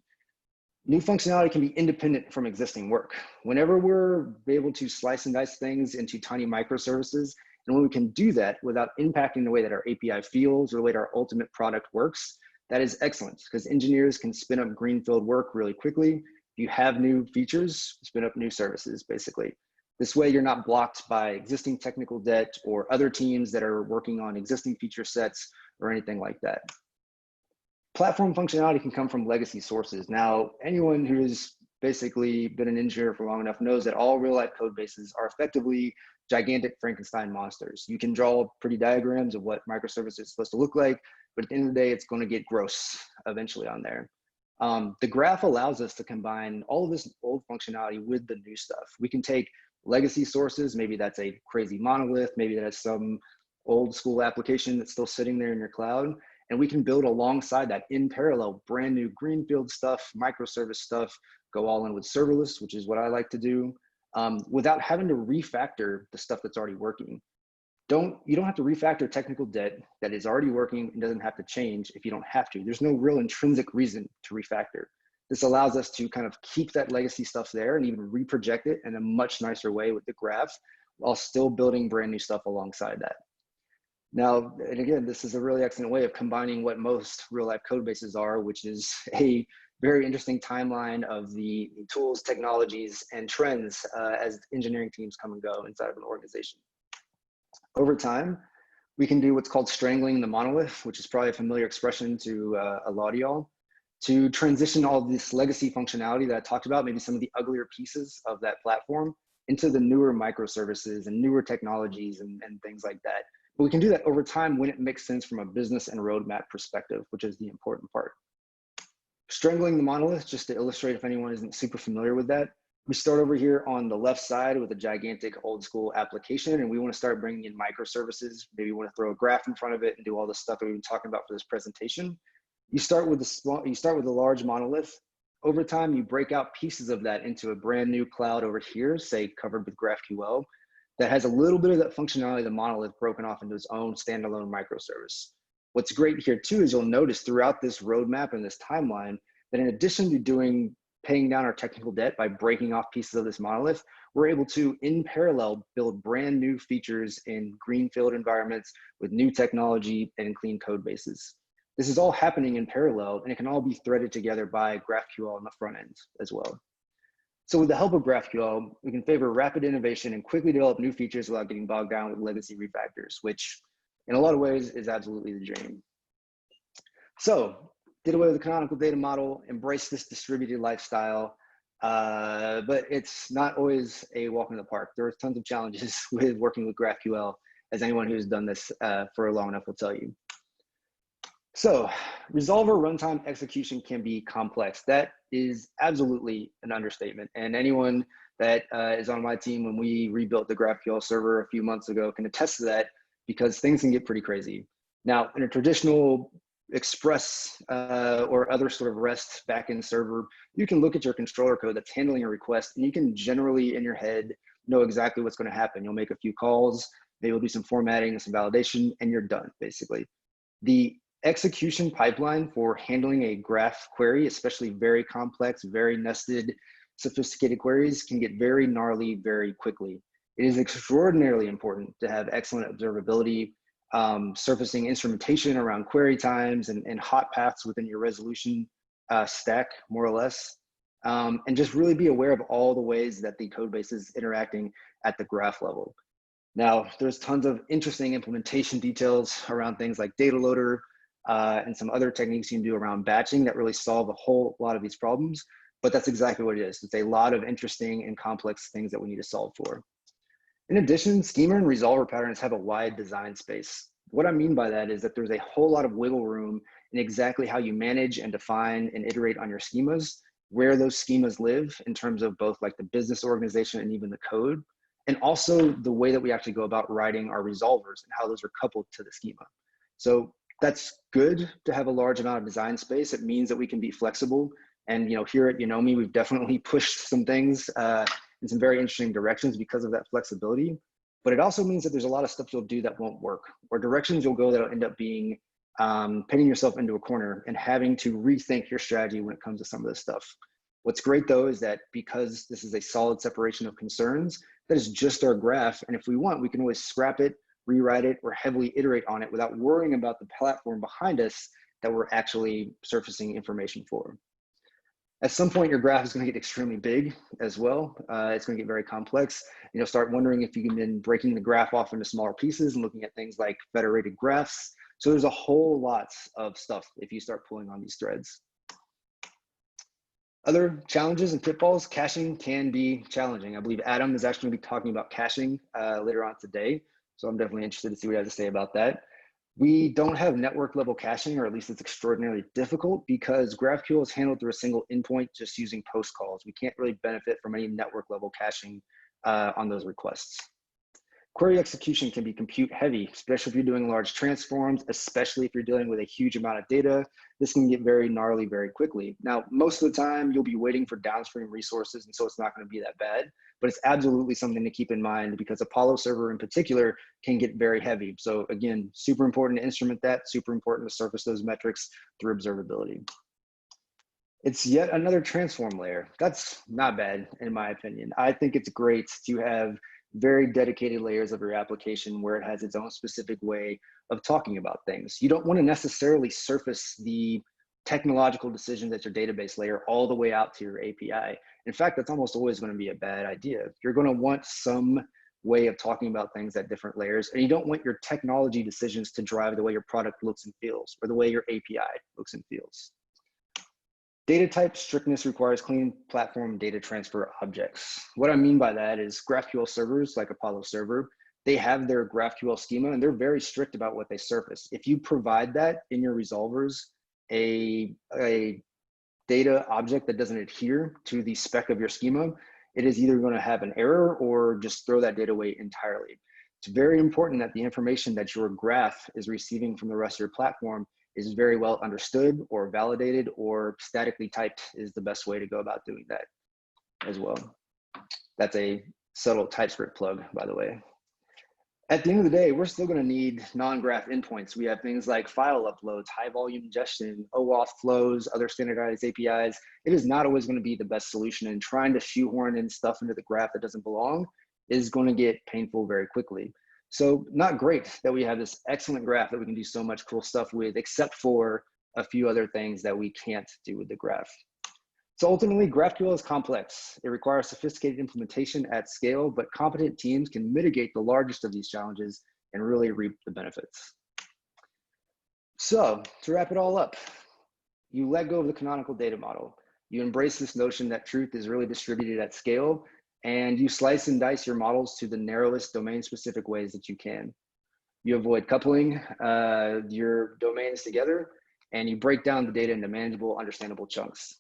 New functionality can be independent from existing work. Whenever we're able to slice and dice things into tiny microservices And when we can do that without impacting the way that our API feels or the way that our ultimate product works, that is excellent, because engineers can spin up greenfield work really quickly. If you have new features, spin up new services, basically. This way, you're not blocked by existing technical debt or other teams that are working on existing feature sets or anything like that. Platform functionality can come from legacy sources. Now, anyone who's basically been an engineer for long enough knows that all real-life code bases are effectively gigantic Frankenstein monsters. You can draw pretty diagrams of what microservices is supposed to look like, but at the end of the day, it's going to get gross eventually on there. The graph allows us to combine all of this old functionality with the new stuff. We can take legacy sources, maybe that's a crazy monolith, maybe that's some old school application that's still sitting there in your cloud, and we can build alongside that in parallel, brand new greenfield stuff, microservice stuff, go all in with serverless, which is what I like to do, without having to refactor the stuff that's already working. You don't have to refactor technical debt that is already working and doesn't have to change if you don't have to. There's no real intrinsic reason to refactor. This allows us to kind of keep that legacy stuff there and even reproject it in a much nicer way with the graph while still building brand new stuff alongside that. Now, and again, this is a really excellent way of combining what most real life code bases are, which is a very interesting timeline of the tools, technologies, and trends as engineering teams come and go inside of an organization. Over time, we can do what's called strangling the monolith, which is probably a familiar expression to a lot of y'all, to transition all this legacy functionality that I talked about, maybe some of the uglier pieces of that platform, into the newer microservices and newer technologies and things like that. But we can do that over time when it makes sense from a business and roadmap perspective, which is the important part. Strangling the monolith, just to illustrate if anyone isn't super familiar with that, we start over here on the left side with a gigantic old school application, and we want to start bringing in microservices. Maybe we want to throw a graph in front of it and do all the stuff that we've been talking about for this presentation. You start with a large monolith. Over time, you break out pieces of that into a brand new cloud over here, say covered with GraphQL, that has a little bit of that functionality of the monolith broken off into its own standalone microservice. What's great here too is you'll notice throughout this roadmap and this timeline that in addition to paying down our technical debt by breaking off pieces of this monolith, we're able to, in parallel, build brand new features in greenfield environments with new technology and clean code bases. This is all happening in parallel, and it can all be threaded together by GraphQL on the front end as well. So with the help of GraphQL, we can favor rapid innovation and quickly develop new features without getting bogged down with legacy refactors, which in a lot of ways is absolutely the dream. So, did away with the canonical data model, embrace this distributed lifestyle, but it's not always a walk in the park. There are tons of challenges with working with GraphQL, as anyone who's done this for long enough will tell you. So, resolver runtime execution can be complex. That is absolutely an understatement. And anyone that is on my team when we rebuilt the GraphQL server a few months ago can attest to that, because things can get pretty crazy. Now, in a traditional Express or other sort of REST backend server, you can look at your controller code that's handling a request, and you can generally in your head know exactly what's going to happen. You'll make a few calls, maybe you'll do some formatting and some validation, and you're done, basically. The execution pipeline for handling a graph query, especially very complex, very nested, sophisticated queries, can get very gnarly very quickly. It is extraordinarily important to have excellent observability, surfacing instrumentation around query times and hot paths within your resolution stack, more or less, and just really be aware of all the ways that the code base is interacting at the graph level. Now, there's tons of interesting implementation details around things like data loader and some other techniques you can do around batching that really solve a whole lot of these problems, but that's exactly what it is. It's a lot of interesting and complex things that we need to solve for. In addition, schema and resolver patterns have a wide design space. What I mean by that is that there's a whole lot of wiggle room in exactly how you manage and define and iterate on your schemas, where those schemas live in terms of both like the business organization and even the code, and also the way that we actually go about writing our resolvers and how those are coupled to the schema. So that's good to have a large amount of design space. It means that we can be flexible. And here at Unomi, we've definitely pushed some things in some very interesting directions because of that flexibility. But it also means that there's a lot of stuff you'll do that won't work, or directions you'll go that'll end up being pinning yourself into a corner and having to rethink your strategy when it comes to some of this stuff. What's great though is that because this is a solid separation of concerns, that is just our graph. And if we want, we can always scrap it, rewrite it, or heavily iterate on it without worrying about the platform behind us that we're actually surfacing information for. At some point, your graph is going to get extremely big as well. It's going to get very complex. You'll start wondering if you can then breaking the graph off into smaller pieces and looking at things like federated graphs. So there's a whole lot of stuff if you start pulling on these threads. Other challenges and pitfalls, caching can be challenging. I believe Adam is actually going to be talking about caching later on today. So I'm definitely interested to see what he has to say about that. We don't have network level caching, or at least it's extraordinarily difficult because GraphQL is handled through a single endpoint just using post calls. We can't really benefit from any network level caching on those requests. Query execution can be compute heavy, especially if you're doing large transforms, especially if you're dealing with a huge amount of data. This can get very gnarly very quickly. Now, most of the time you'll be waiting for downstream resources, and so it's not going to be that bad, but it's absolutely something to keep in mind because Apollo server in particular can get very heavy. So again, super important to instrument that, super important to surface those metrics through observability. It's yet another transform layer. That's not bad in my opinion. I think it's great to have very dedicated layers of your application where it has its own specific way of talking about things. You don't want to necessarily surface the technological decisions at your database layer all the way out to your API. In fact, that's almost always going to be a bad idea. You're going to want some way of talking about things at different layers, and you don't want your technology decisions to drive the way your product looks and feels, or the way your API looks and feels. Data type strictness requires clean platform data transfer objects. What I mean by that is GraphQL servers like Apollo server, they have their GraphQL schema and they're very strict about what they surface. If you provide that in your resolvers, a data object that doesn't adhere to the spec of your schema, it is either going to have an error or just throw that data away entirely. It's very important that the information that your graph is receiving from the rest of your platform is very well understood or validated, or statically typed is the best way to go about doing that as well. That's a subtle TypeScript plug, by the way. At the end of the day, we're still going to need non-graph endpoints. We have things like file uploads, high volume ingestion, OAuth flows, other standardized APIs. It is not always going to be the best solution, and trying to shoehorn in stuff into the graph that doesn't belong is going to get painful very quickly. So not great that we have this excellent graph that we can do so much cool stuff with, except for a few other things that we can't do with the graph. So ultimately, GraphQL is complex. It requires sophisticated implementation at scale, but competent teams can mitigate the largest of these challenges and really reap the benefits. So to wrap it all up, you let go of the canonical data model. You embrace this notion that truth is really distributed at scale, and you slice and dice your models to the narrowest domain-specific ways that you can. You avoid coupling your domains together, and you break down the data into manageable, understandable chunks.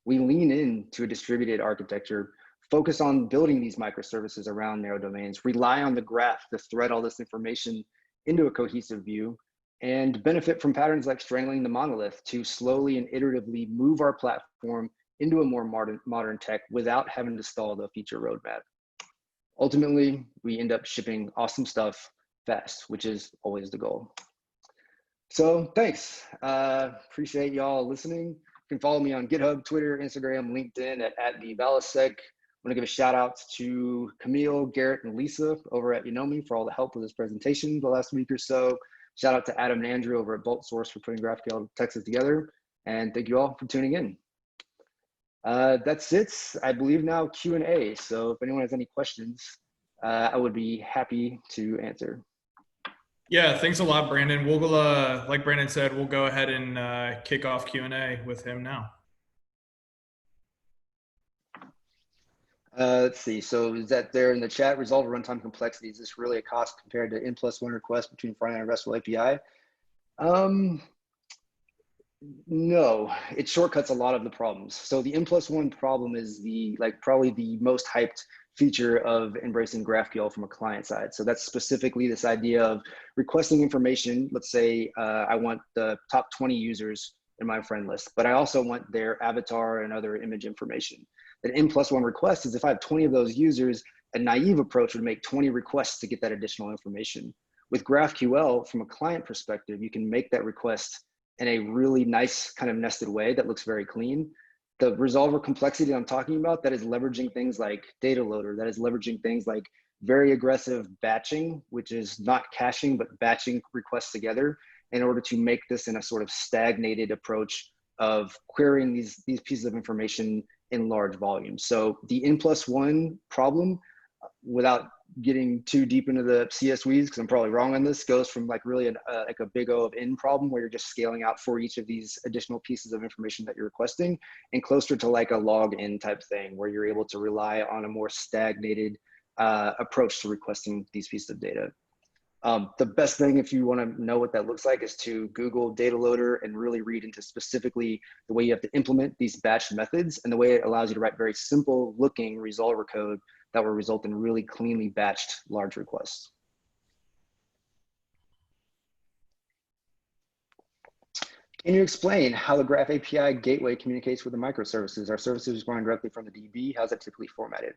We lean into a distributed architecture, focus on building these microservices around narrow domains, rely on the graph to thread all this information into a cohesive view, and benefit from patterns like strangling the monolith to slowly and iteratively move our platform into a more modern tech without having to stall the feature roadmap. Ultimately, we end up shipping awesome stuff fast, which is always the goal. So thanks. Appreciate y'all listening. You can follow me on GitHub, Twitter, Instagram, LinkedIn at @vbalasek. I want to give a shout out to Camille, Garrett, and Lisa over at Unomi for all the help with this presentation the last week or so. Shout out to Adam and Andrew over at BoltSource for putting GraphQL Texas together. And thank you all for tuning in. That's it. I believe now Q&A. So if anyone has any questions, I would be happy to answer. Yeah, thanks a lot, Brandon. We'll go, like Brandon said, we'll go ahead and kick off Q&A with him now. Let's see. So is that there in the chat? Resolve runtime complexity. Is this really a cost compared to N+1 requests between front-end and RESTful API? No, it shortcuts a lot of the problems. So the N+1 problem is probably the most hyped feature of embracing GraphQL from a client side. So that's specifically this idea of requesting information. Let's say I want the top 20 users in my friend list, but I also want their avatar and other image information. An N+1 request is if I have 20 of those users, a naive approach would make 20 requests to get that additional information. With GraphQL, from a client perspective, you can make that request in a really nice kind of nested way that looks very clean. The resolver complexity I'm talking about, that is leveraging things like data loader, that is leveraging things like very aggressive batching, which is not caching, but batching requests together in order to make this in a sort of stagnated approach of querying these pieces of information in large volumes. So the N+1 problem, without getting too deep into the CS weeds, because I'm probably wrong on this, goes from like really like a big O of N problem where you're just scaling out for each of these additional pieces of information that you're requesting, and closer to like a log N type thing where you're able to rely on a more stagnated approach to requesting these pieces of data. The best thing, if you want to know what that looks like, is to Google data loader and really read into specifically the way you have to implement these batch methods and the way it allows you to write very simple looking resolver code that will result in really cleanly batched large requests. Can you explain how the Graph API gateway communicates with the microservices? Are services responding directly from the DB? How's that typically formatted?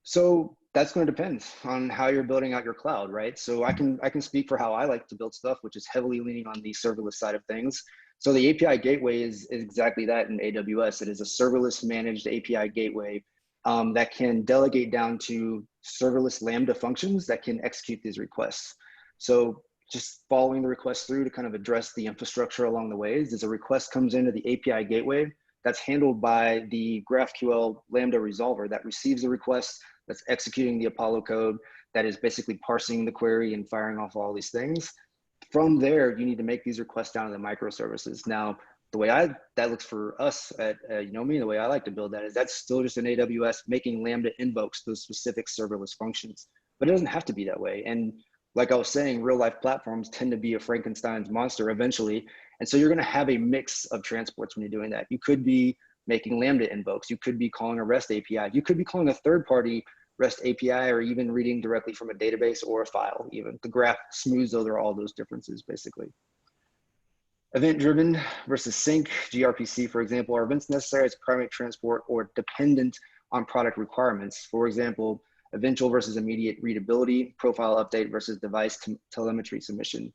So that's going to depend on how you're building out your cloud, right? So I can speak for how I like to build stuff, which is heavily leaning on the serverless side of things. So the API gateway is exactly that in AWS. It is a serverless managed API gateway that can delegate down to serverless Lambda functions that can execute these requests. So just following the request through to kind of address the infrastructure along the ways, as a request comes into the API gateway, that's handled by the GraphQL Lambda resolver that receives the request, that's executing the Apollo code, that is basically parsing the query and firing off all these things. From there, you need to make these requests down to the microservices. Now, the way that looks for us at Unomi, the way I like to build that is that's still just an AWS making Lambda invokes those specific serverless functions, but it doesn't have to be that way. And like I was saying, real life platforms tend to be a Frankenstein's monster eventually. And so you're going to have a mix of transports when you're doing that. You could be making Lambda invokes. You could be calling a REST API. You could be calling a third-party REST API, or even reading directly from a database or a file even. The graph smooths over all those differences, basically. Event-driven versus sync, gRPC, for example, are events necessary as primary transport or dependent on product requirements? For example, eventual versus immediate readability, profile update versus device telemetry submission.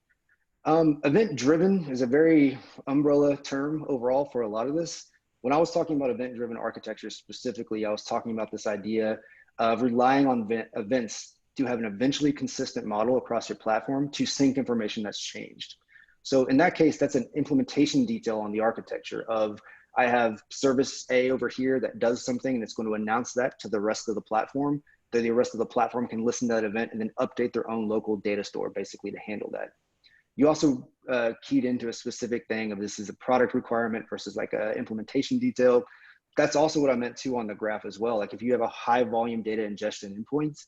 Event-driven is a very umbrella term overall for a lot of this. When I was talking about event-driven architecture specifically, I was talking about this idea of relying on events to have an eventually consistent model across your platform to sync information that's changed. So in that case, that's an implementation detail on the architecture of, I have service A over here that does something and it's going to announce that to the rest of the platform. That the rest of the platform can listen to that event and then update their own local data store basically to handle that. You also keyed into a specific thing of this is a product requirement versus like a implementation detail. That's also what I meant too on the graph as well. Like if you have a high volume data ingestion endpoints,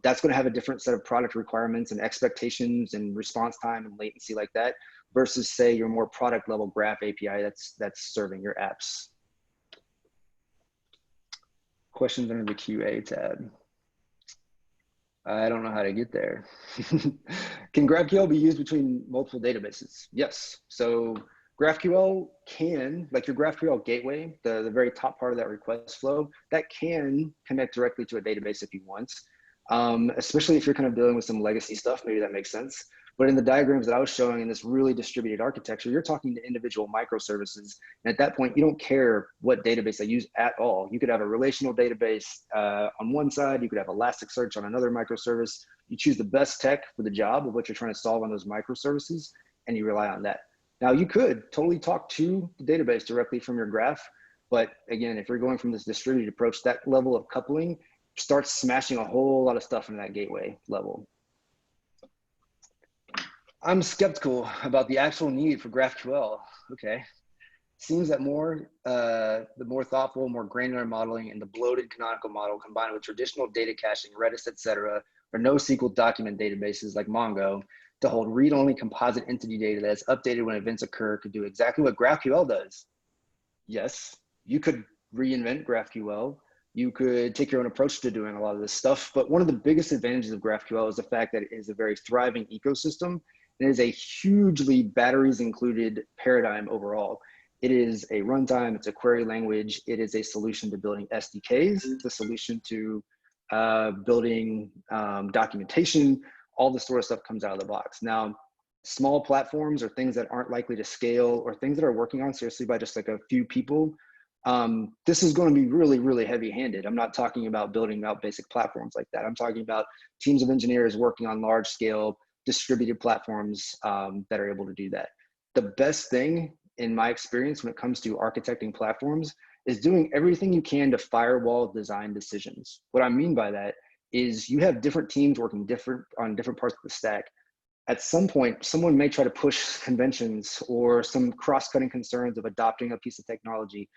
that's going to have a different set of product requirements and expectations and response time and latency like that versus say your more product level graph API that's serving your apps. Questions under the QA tab. I don't know how to get there. Can GraphQL be used between multiple databases? Yes. So GraphQL can, like your GraphQL gateway, the very top part of that request flow, that can connect directly to a database if you want. Especially if you're kind of dealing with some legacy stuff, maybe that makes sense. But in the diagrams that I was showing in this really distributed architecture, you're talking to individual microservices. And at that point, you don't care what database they use at all. You could have a relational database on one side, you could have Elasticsearch on another microservice. You choose the best tech for the job of what you're trying to solve on those microservices, and you rely on that. Now, you could totally talk to the database directly from your graph. But again, if you're going from this distributed approach, that level of coupling starts smashing a whole lot of stuff in that gateway level. I'm skeptical about the actual need for GraphQL. Okay, seems that the more thoughtful, more granular modeling and the bloated canonical model combined with traditional data caching, Redis, etc., or NoSQL document databases like Mongo to hold read-only composite entity data that's updated when events occur could do exactly what GraphQL does. Yes, you could reinvent GraphQL. You could take your own approach to doing a lot of this stuff, but one of the biggest advantages of GraphQL is the fact that it is a very thriving ecosystem. It is a hugely batteries included paradigm overall. It is a runtime, it's a query language, it is a solution to building SDKs, it's a solution to building documentation, all this sort of stuff comes out of the box. Now, small platforms or things that aren't likely to scale or things that are working on seriously by just like a few people, This is going to be really, really heavy-handed. I'm not talking about building out basic platforms like that. I'm talking about teams of engineers working on large-scale distributed platforms that are able to do that. The best thing, in my experience, when it comes to architecting platforms, is doing everything you can to firewall design decisions. What I mean by that is you have different teams working on different parts of the stack. At some point, someone may try to push conventions or some cross-cutting concerns of adopting a piece of technology.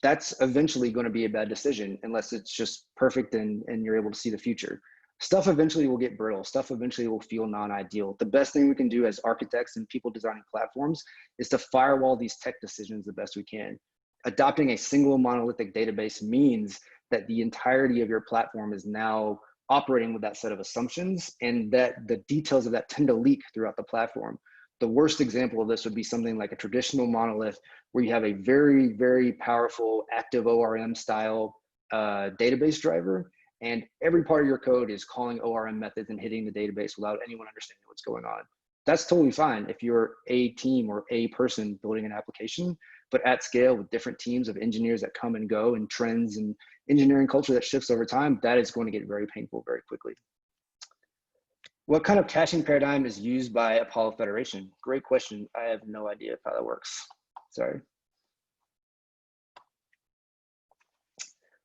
That's eventually going to be a bad decision unless it's just perfect and you're able to see the future. Stuff eventually will get brittle. Stuff eventually will feel non-ideal. The best thing we can do as architects and people designing platforms is to firewall these tech decisions the best we can. Adopting a single monolithic database means that the entirety of your platform is now operating with that set of assumptions, and that the details of that tend to leak throughout the platform. The worst example of this would be something like a traditional monolith where you have a very, very powerful active ORM style database driver, and every part of your code is calling ORM methods and hitting the database without anyone understanding what's going on. That's totally fine if you're a team or a person building an application, but at scale with different teams of engineers that come and go and trends and engineering culture that shifts over time, that is going to get very painful very quickly. What kind of caching paradigm is used by Apollo Federation? Great question. I have no idea how that works. Sorry.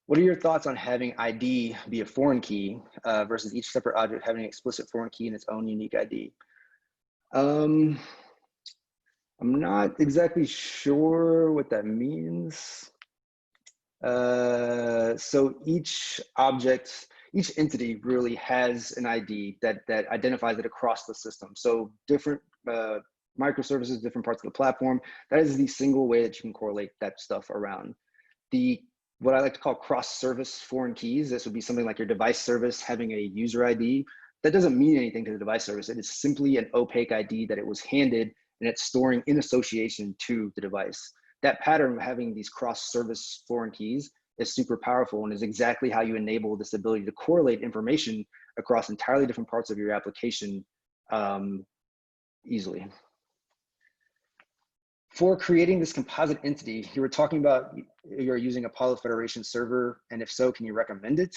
What are your thoughts on having ID be a foreign key versus each separate object having an explicit foreign key and its own unique ID? I'm not exactly sure what that means. So each object, each entity really has an ID that identifies it across the system. So different microservices, different parts of the platform, that is the single way that you can correlate that stuff around. What I like to call cross-service foreign keys, this would be something like your device service having a user ID. That doesn't mean anything to the device service. It is simply an opaque ID that it was handed and it's storing in association to the device. That pattern of having these cross-service foreign keys is super powerful and is exactly how you enable this ability to correlate information across entirely different parts of your application easily. For creating this composite entity, you were talking about you're using Apollo Federation server, and if so, can you recommend it?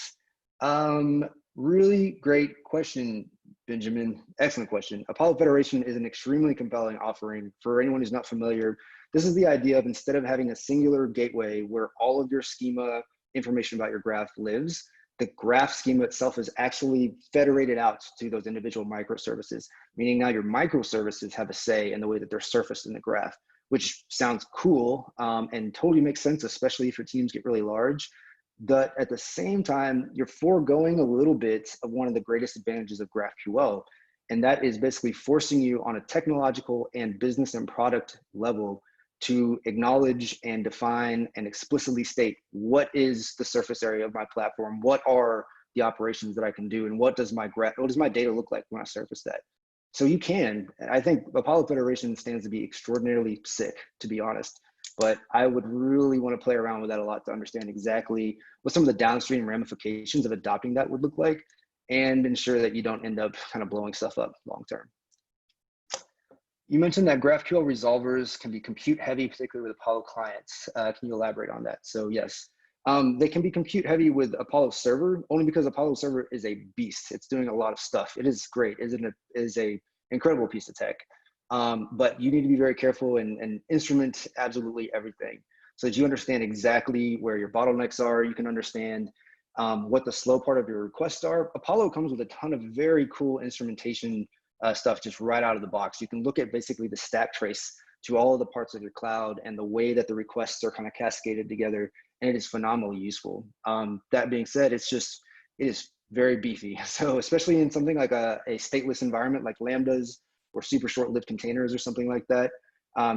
Really great question, Benjamin. Excellent question. Apollo Federation is an extremely compelling offering. For anyone who's not familiar, this is the idea of, instead of having a singular gateway where all of your schema information about your graph lives, the graph schema itself is actually federated out to those individual microservices, meaning now your microservices have a say in the way that they're surfaced in the graph, which sounds cool and totally makes sense, especially if your teams get really large. But at the same time, you're foregoing a little bit of one of the greatest advantages of GraphQL, and that is basically forcing you on a technological and business and product level to acknowledge and define and explicitly state what is the surface area of my platform, what are the operations that I can do, and what does my data look like when I surface that. So you can. I think Apollo Federation stands to be extraordinarily sick, to be honest. But I would really want to play around with that a lot to understand exactly what some of the downstream ramifications of adopting that would look like, and ensure that you don't end up kind of blowing stuff up long term. You mentioned that GraphQL resolvers can be compute heavy, particularly with Apollo clients. Can you elaborate on that? So yes, they can be compute heavy with Apollo server, only because Apollo server is a beast. It's doing a lot of stuff. It is great. It is an incredible piece of tech. But you need to be very careful and instrument absolutely everything so that you understand exactly where your bottlenecks are. You can understand what the slow part of your requests are. Apollo comes with a ton of very cool instrumentation stuff just right out of the box. You can look at basically the stack trace to all of the parts of your cloud and the way that the requests are kind of cascaded together, and it is phenomenally useful. That being said, it is very beefy. So especially in something like a stateless environment like Lambdas or super short-lived containers or something like that,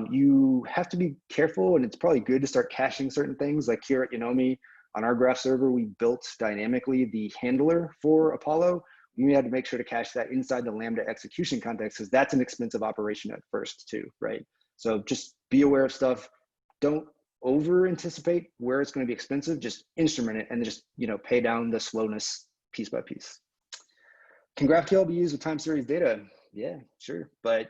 you have to be careful, and it's probably good to start caching certain things. Like here at Yonomi, on our graph server, we built dynamically the handler for Apollo. We had to make sure to cache that inside the Lambda execution context, because that's an expensive operation at first too, right? So just be aware of stuff. Don't over anticipate where it's going to be expensive. Just instrument it and then just pay down the slowness piece by piece. Can GraphQL be used with time series data? Yeah, sure. But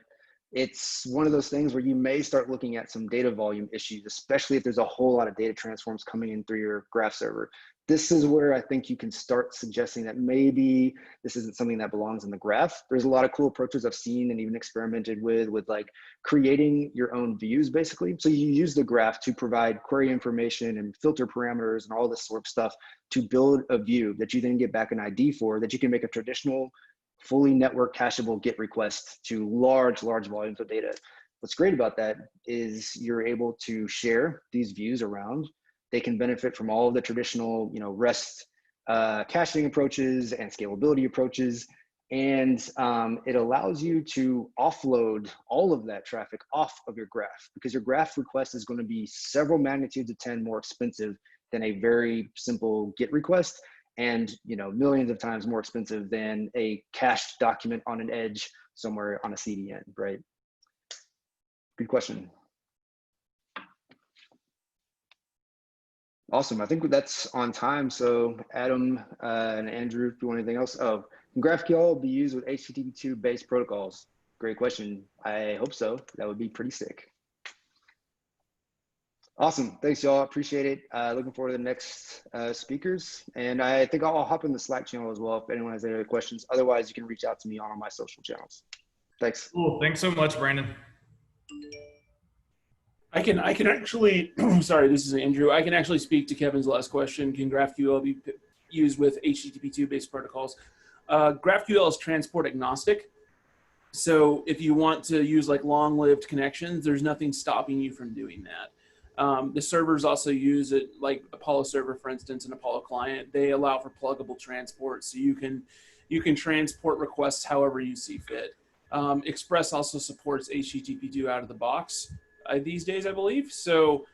it's one of those things where you may start looking at some data volume issues, especially if there's a whole lot of data transforms coming in through your graph server. This is where I think you can start suggesting that maybe this isn't something that belongs in the graph. There's a lot of cool approaches I've seen and even experimented with like creating your own views, basically. So you use the graph to provide query information and filter parameters and all this sort of stuff to build a view that you then get back an ID for, that you can make a traditional fully network cacheable GET request to large volumes of data. What's great about that is you're able to share these views around. They can benefit from all of the traditional, REST caching approaches and scalability approaches. And it allows you to offload all of that traffic off of your graph, because your graph request is going to be several magnitudes of 10 more expensive than a very simple GET request, and millions of times more expensive than a cached document on an edge somewhere on a CDN, right? Good question. Awesome. I think that's on time. So Adam and Andrew, if you want anything else. Oh, can GraphQL be used with HTTP2 based protocols? Great question. I hope so. That would be pretty sick. Awesome. Thanks, y'all. Appreciate it. Looking forward to the next speakers. And I think I'll hop in the Slack channel as well if anyone has any other questions. Otherwise, you can reach out to me on all my social channels. Thanks. Cool. Thanks so much, Brandon. I can actually, sorry, this is Andrew. I can actually speak to Kevin's last question. Can GraphQL be used with HTTP2 based protocols? GraphQL is transport agnostic. So if you want to use like long-lived connections, there's nothing stopping you from doing that. The servers also use it, like Apollo server, for instance, and Apollo client. They allow for pluggable transport, so you can transport requests however you see fit. Express also supports HTTP2 out of the box these days, I believe. So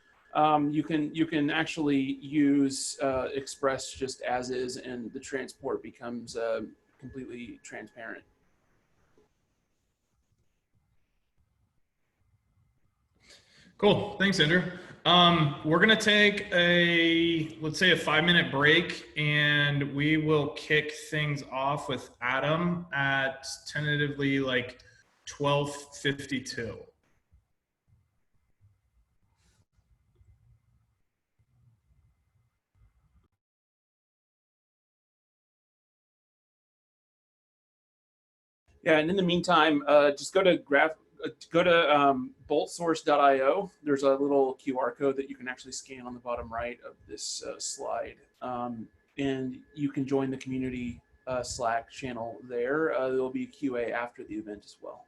you can actually use Express just as is, and the transport becomes completely transparent. Cool. Thanks, Andrew. We're going to take let's say a 5-minute break, and we will kick things off with Adam at tentatively like 12:52. Yeah, and in the meantime, just go to boltsource.io. There's a little QR code that you can actually scan on the bottom right of this slide, and you can join the community Slack channel there. There'll be a QA after the event as well.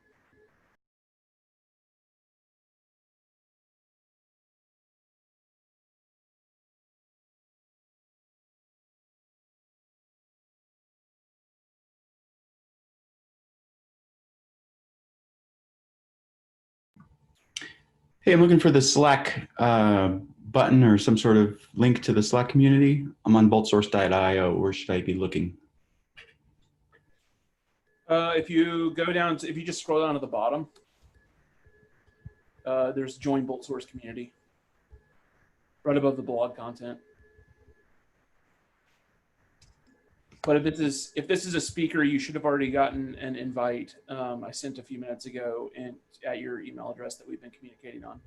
Hey, I'm looking for the Slack button or some sort of link to the Slack community. I'm on boltsource.io. Where should I be looking? If you go down, if you just scroll down to the bottom, there's Join Bolt Source Community, right above the blog content. But if this is a speaker, you should have already gotten an invite. I sent a few minutes ago, and at your email address that we've been communicating on.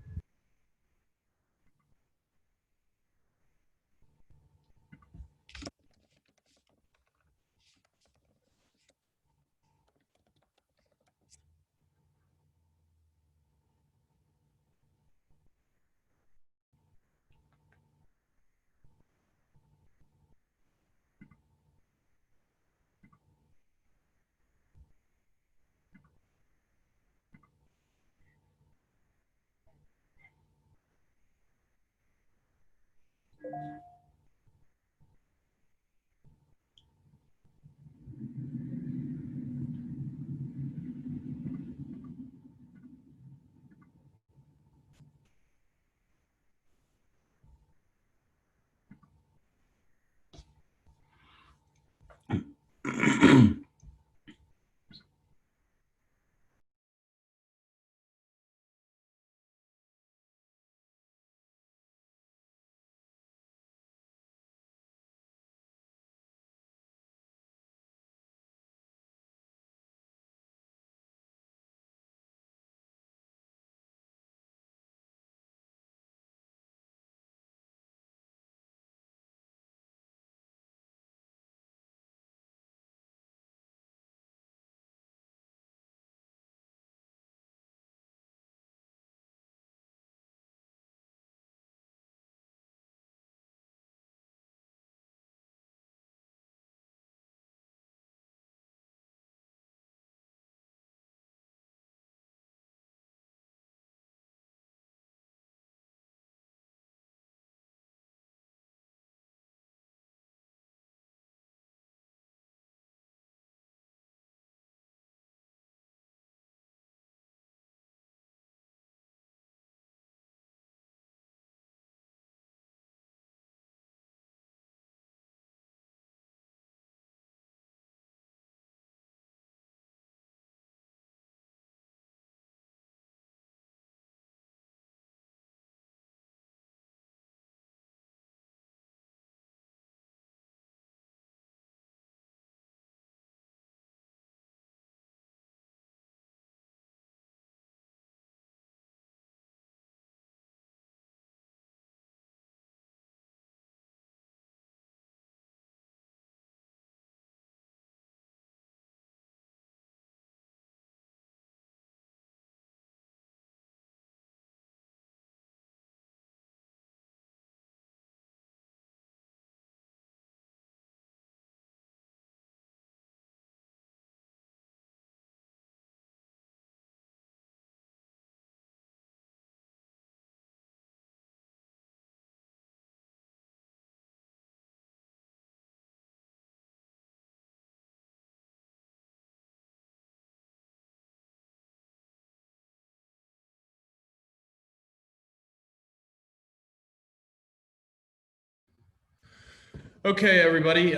Okay, everybody.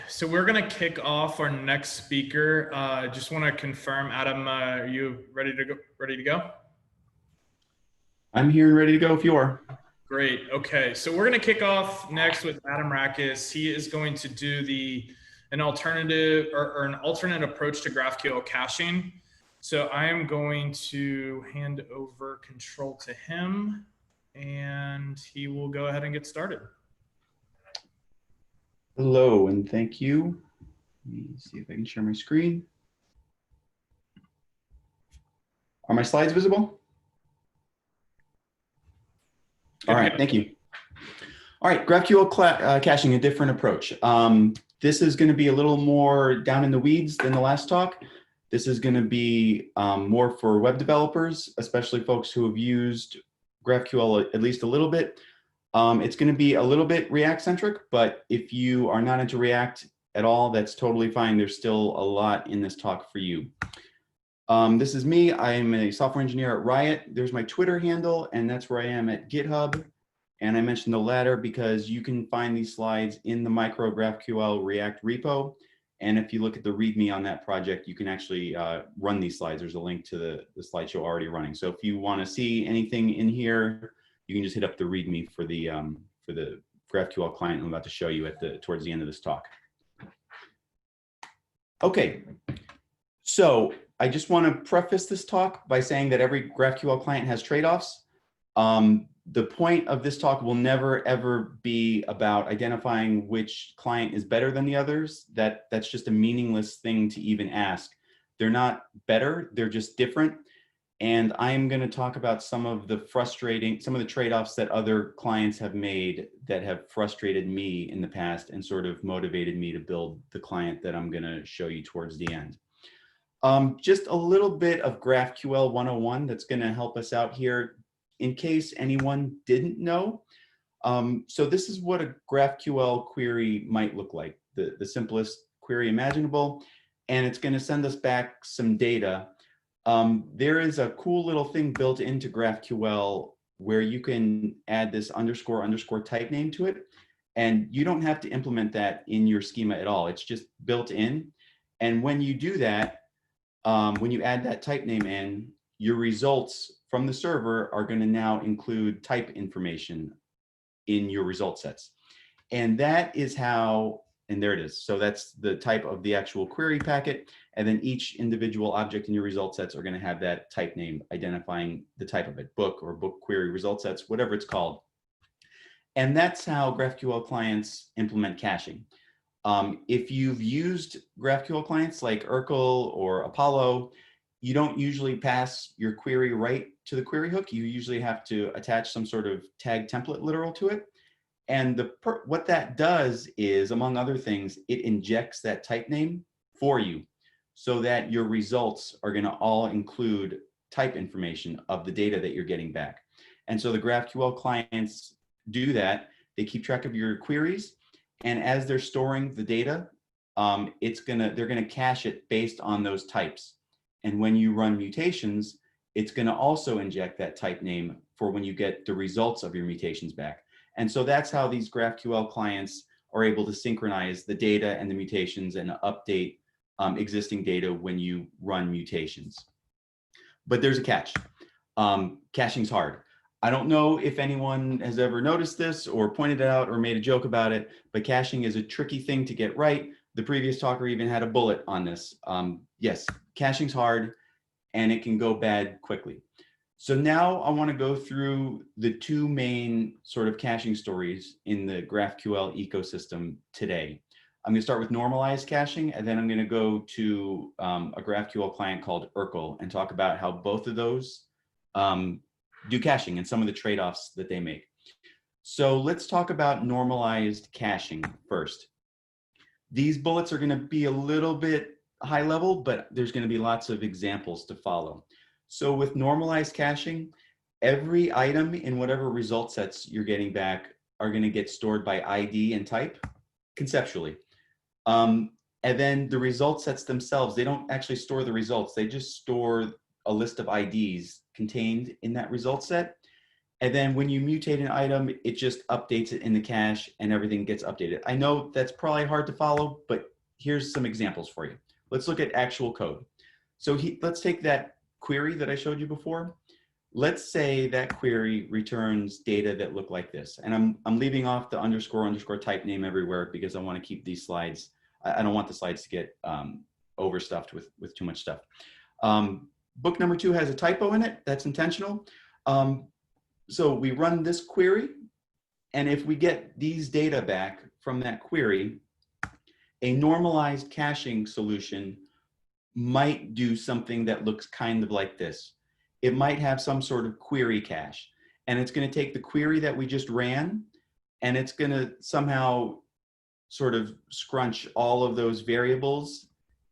So we're gonna kick off our next speaker. Just want to confirm, Adam, are you ready to go? Ready to go? I'm here and ready to go if you are. Great. Okay, so we're gonna kick off next with Adam Rakis. He is going to do an alternative or an alternate approach to GraphQL caching. So I am going to hand over control to him, and he will go ahead and get started. Hello, and thank you. Let me see if I can share my screen. Are my slides visible? All right, thank you. All right, GraphQL caching, a different approach. This is going to be a little more down in the weeds than the last talk. This is going to be more for web developers, especially folks who have used GraphQL at least a little bit. It's going to be a little bit React-centric, but if you are not into React at all, that's totally fine. There's still a lot in this talk for you. This is me. I'm a software engineer at Riot. There's my Twitter handle, and that's where I am at GitHub. And I mentioned the latter because you can find these slides in the micro GraphQL React repo. And if you look at the README on that project, you can actually run these slides. There's a link to the slideshow already running. So if you want to see anything in here, you can just hit up the README for the GraphQL client I'm about to show you towards the end of this talk. Okay, so I just want to preface this talk by saying that every GraphQL client has trade-offs. The point of this talk will never ever be about identifying which client is better than the others. That's just a meaningless thing to even ask. They're not better, they're just different. And I'm going to talk about some of the trade-offs that other clients have made that have frustrated me in the past and sort of motivated me to build the client that I'm going to show you towards the end. Just a little bit of GraphQL 101 that's going to help us out here in case anyone didn't know. So this is what a GraphQL query might look like, the simplest query imaginable, and it's going to send us back some data. There is a cool little thing built into GraphQL where you can add this __ type name to it, and you don't have to implement that in your schema at all. It's just built in, and when you do that, when you add that type name in, your results from the server are going to now include type information in your result sets. And that is how, and there it is. So that's the type of the actual query packet. And then each individual object in your result sets are going to have that type name identifying the type of it, book or book query result sets, whatever it's called. And that's how GraphQL clients implement caching. If you've used GraphQL clients like Urkel or Apollo, you don't usually pass your query right to the query hook. You usually have to attach some sort of tag template literal to it. And what that does is, among other things, it injects that type name for you so that your results are going to all include type information of the data that you're getting back. And so the GraphQL clients do that. They keep track of your queries. And as they're storing the data, they're going to cache it based on those types. And when you run mutations, it's going to also inject that type name for when you get the results of your mutations back. And so that's how these GraphQL clients are able to synchronize the data and the mutations and update existing data when you run mutations. But there's a catch. Caching's hard. I don't know if anyone has ever noticed this or pointed it out or made a joke about it, but caching is a tricky thing to get right. The previous talker even had a bullet on this. Yes, caching's hard and it can go bad quickly. So now I want to go through the two main sort of caching stories in the GraphQL ecosystem today. I'm going to start with normalized caching, and then I'm going to go to a GraphQL client called Urkel and talk about how both of those do caching and some of the trade-offs that they make. So let's talk about normalized caching first. These bullets are going to be a little bit high level, but there's going to be lots of examples to follow. So with normalized caching, every item in whatever result sets you're getting back are going to get stored by ID and type conceptually. And then the result sets themselves, they don't actually store the results. They just store a list of IDs contained in that result set. And then when you mutate an item, it just updates it in the cache and everything gets updated. I know that's probably hard to follow, but here's some examples for you. Let's look at actual code. So let's take that query that I showed you before. Let's say that query returns data that look like this. And I'm leaving off the __ type name everywhere because I want to keep these slides. I don't want the slides to get overstuffed with too much stuff. Book number 2 has a typo in it. That's intentional. So we run this query, and if we get these data back from that query, a normalized caching solution might do something that looks kind of like this. It might have some sort of query cache, and it's going to take the query that we just ran, and it's going to somehow sort of scrunch all of those variables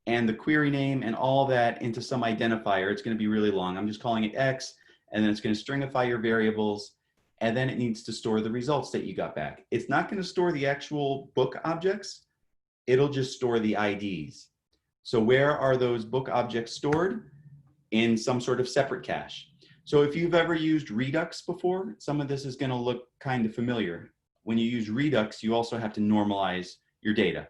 and the query name and all that into some identifier. It's going to be really long. I'm just calling it X. And then it's going to stringify your variables, and then it needs to store the results that you got back. It's not going to store the actual book objects. It'll just store the IDs. So where are those book objects stored? In some sort of separate cache. So if you've ever used Redux before, some of this is going to look kind of familiar. When you use Redux, you also have to normalize your data.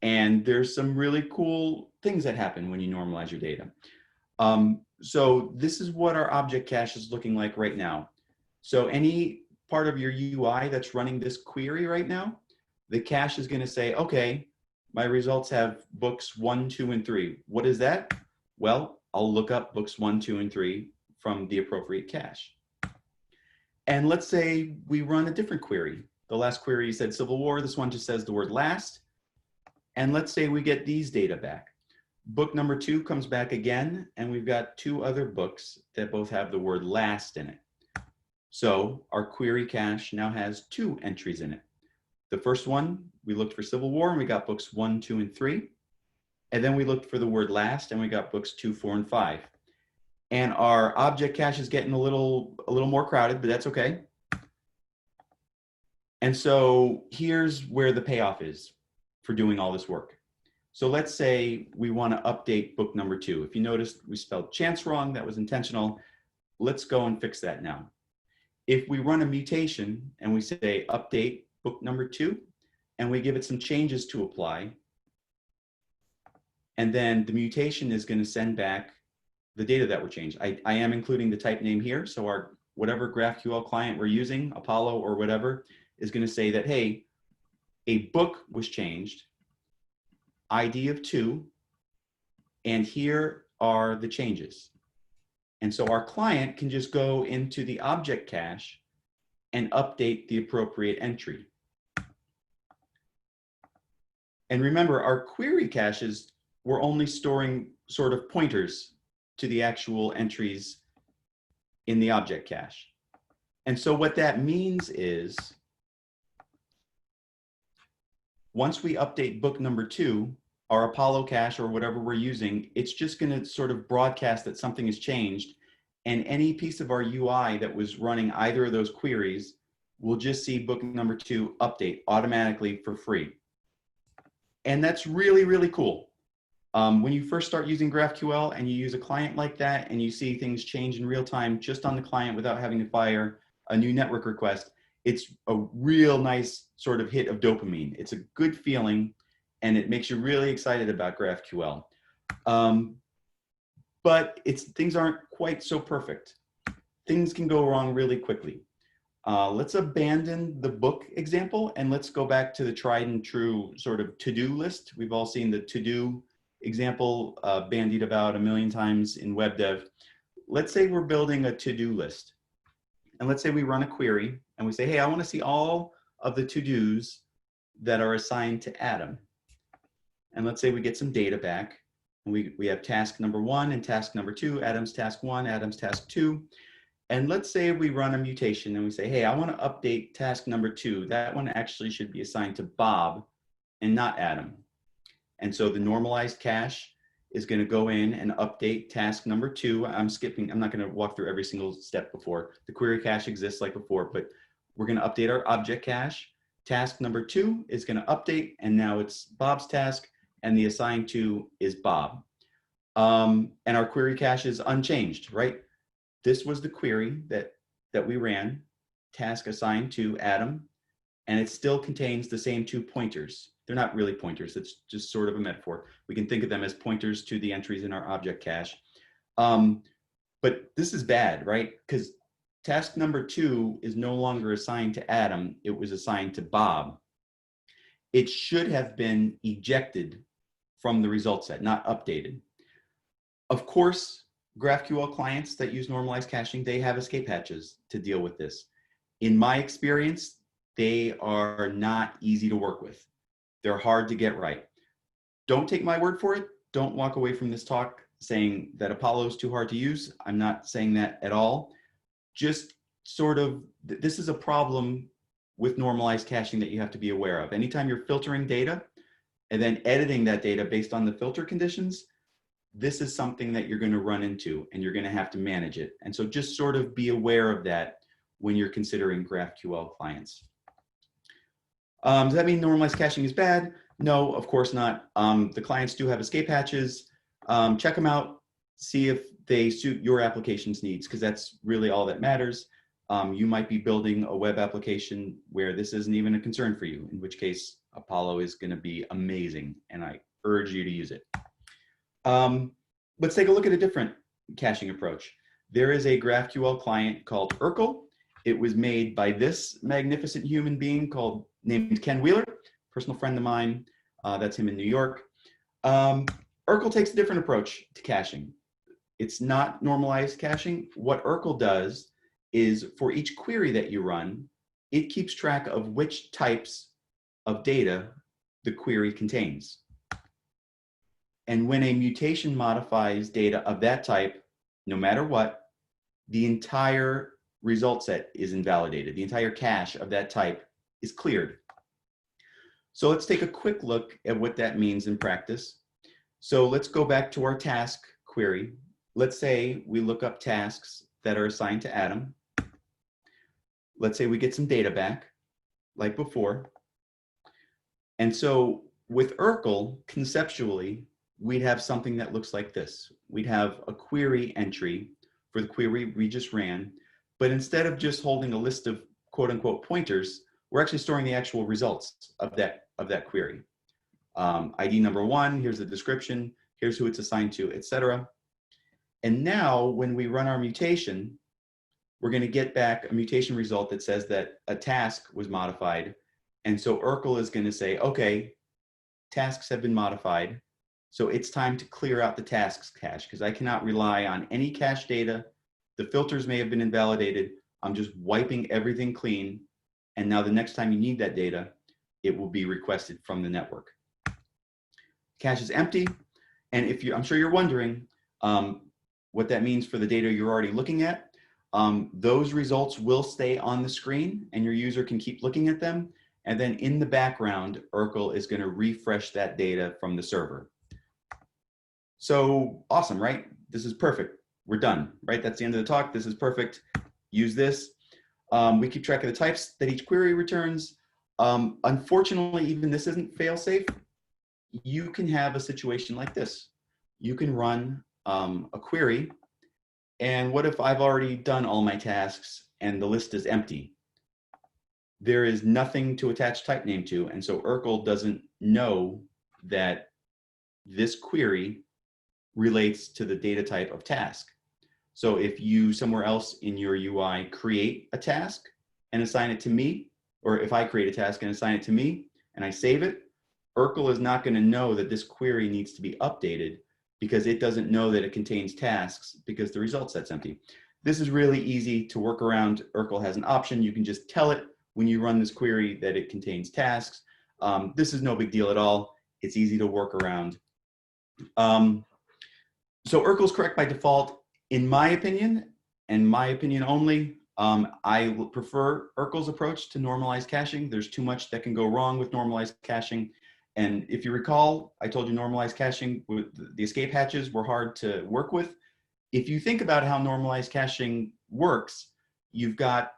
And there's some really cool things that happen when you normalize your data. So this is what our object cache is looking like right now. So any part of your UI that's running this query right now, the cache is going to say, okay, my results have books 1, 2, and 3. What is that? Well, I'll look up books 1, 2, and 3 from the appropriate cache. And let's say we run a different query. The last query said Civil War. This one just says the word last. And let's say we get these data back. Book number 2 comes back again, and we've got 2 other books that both have the word last in it. So our query cache now has 2 entries in it. The first one, we looked for Civil War, and we got books 1, 2, and 3. And then we looked for the word last, and we got books 2, 4, and 5. And our object cache is getting a little more crowded, but that's okay. And so here's where the payoff is for doing all this work. So let's say we want to update book number 2. If you noticed, we spelled chance wrong. That was intentional. Let's go and fix that now. If we run a mutation and we say update book number 2, and we give it some changes to apply, and then the mutation is going to send back the data that were changed. I am including the type name here. So our whatever GraphQL client we're using, Apollo or whatever, is going to say that, hey, a book was changed, ID of 2, and here are the changes. And so our client can just go into the object cache and update the appropriate entry. And remember, our query caches were only storing sort of pointers to the actual entries in the object cache. And so what that means is, once we update book number 2, our Apollo cache or whatever we're using, it's just going to sort of broadcast that something has changed. And any piece of our UI that was running either of those queries will just see book number 2 update automatically for free. And that's really, really cool. When you first start using GraphQL and you use a client like that and you see things change in real time just on the client without having to fire a new network request, it's a real nice sort of hit of dopamine. It's a good feeling, and it makes you really excited about GraphQL. But things aren't quite so perfect. Things can go wrong really quickly. Let's abandon the book example and let's go back to the tried and true sort of to-do list. We've all seen the to-do example bandied about a million times in web dev. Let's say we're building a to-do list. And let's say we run a query and we say, hey, I want to see all of the to-dos that are assigned to Adam. And let's say we get some data back. And we have task number 1 and task number 2, Adam's task 1, Adam's task 2. And let's say we run a mutation and we say, hey, I want to update task number 2. That one actually should be assigned to Bob and not Adam. And so the normalized cache is going to go in and update task number 2. I'm not going to walk through every single step before. The query cache exists like before, but we're going to update our object cache. Task number 2 is going to update, and now it's Bob's task, and the assigned to is Bob. And our query cache is unchanged, right? This was the query that that we ran, task assigned to Adam, and it still contains the same 2 pointers. They're not really pointers, it's just sort of a metaphor. We can think of them as pointers to the entries in our object cache. But this is bad, right? Because task number 2 is no longer assigned to Adam, it was assigned to Bob. It should have been ejected from the result set, not updated. Of course, GraphQL clients that use normalized caching, they have escape hatches to deal with this. In my experience, they are not easy to work with. They're hard to get right. Don't take my word for it. Don't walk away from this talk saying that Apollo is too hard to use. I'm not saying that at all. Just sort of, this is a problem with normalized caching that you have to be aware of. Anytime you're filtering data and then editing that data based on the filter conditions, this is something that you're going to run into and you're going to have to manage it. And so just sort of be aware of that when you're considering GraphQL clients. Does that mean normalized caching is bad? No, of course not. The clients do have escape hatches. Check them out, see if they suit your application's needs, because that's really all that matters. You might be building a web application where this isn't even a concern for you, in which case Apollo is going to be amazing, and I urge you to use it. Let's take a look at a different caching approach. There is a GraphQL client called Urkel. It was made by this magnificent human being named Ken Wheeler, personal friend of mine. That's him in New York. Urkel takes a different approach to caching. It's not normalized caching. What Urkel does is for each query that you run, it keeps track of which types of data the query contains. And when a mutation modifies data of that type, no matter what, the entire result set is invalidated. The entire cache of that type is cleared. So let's take a quick look at what that means in practice. So let's go back to our task query. Let's say we look up tasks that are assigned to Adam. Let's say we get some data back, like before. And so with Urkel, conceptually, we'd have something that looks like this. We'd have a query entry for the query we just ran, but instead of just holding a list of quote unquote pointers, we're actually storing the actual results of that query. ID number 1, here's the description, here's who it's assigned to, etc. And now when we run our mutation, we're going to get back a mutation result that says that a task was modified. And so Urkel is going to say, okay, tasks have been modified. So it's time to clear out the tasks cache, because I cannot rely on any cache data. The filters may have been invalidated. I'm just wiping everything clean. And now the next time you need that data, it will be requested from the network. Cache is empty. And if I'm sure you're wondering what that means for the data you're already looking at, those results will stay on the screen and your user can keep looking at them. And then in the background, Urkel is going to refresh that data from the server. So awesome, right? This is perfect. We're done, right? That's the end of the talk. This is perfect. Use this. We keep track of the types that each query returns. Unfortunately, even this isn't fail-safe. You can have a situation like this. You can run a query, and what if I've already done all my tasks and the list is empty? There is nothing to attach type name to, and so Urkel doesn't know that this query relates to the data type of task. So if you somewhere else in your UI create a task and assign it to me, or if I create a task and assign it to me and I save it, Urkel is not going to know that this query needs to be updated because it doesn't know that it contains tasks because the result set's empty. This is really easy to work around. Urkel has an option. You can just tell it when you run this query that it contains tasks. This is no big deal at all. It's easy to work around. So Urkel's correct by default, in my opinion, and my opinion only. I prefer Urkel's approach to normalized caching. There's too much that can go wrong with normalized caching. And if you recall, I told you normalized caching, the escape hatches were hard to work with. If you think about how normalized caching works, you've got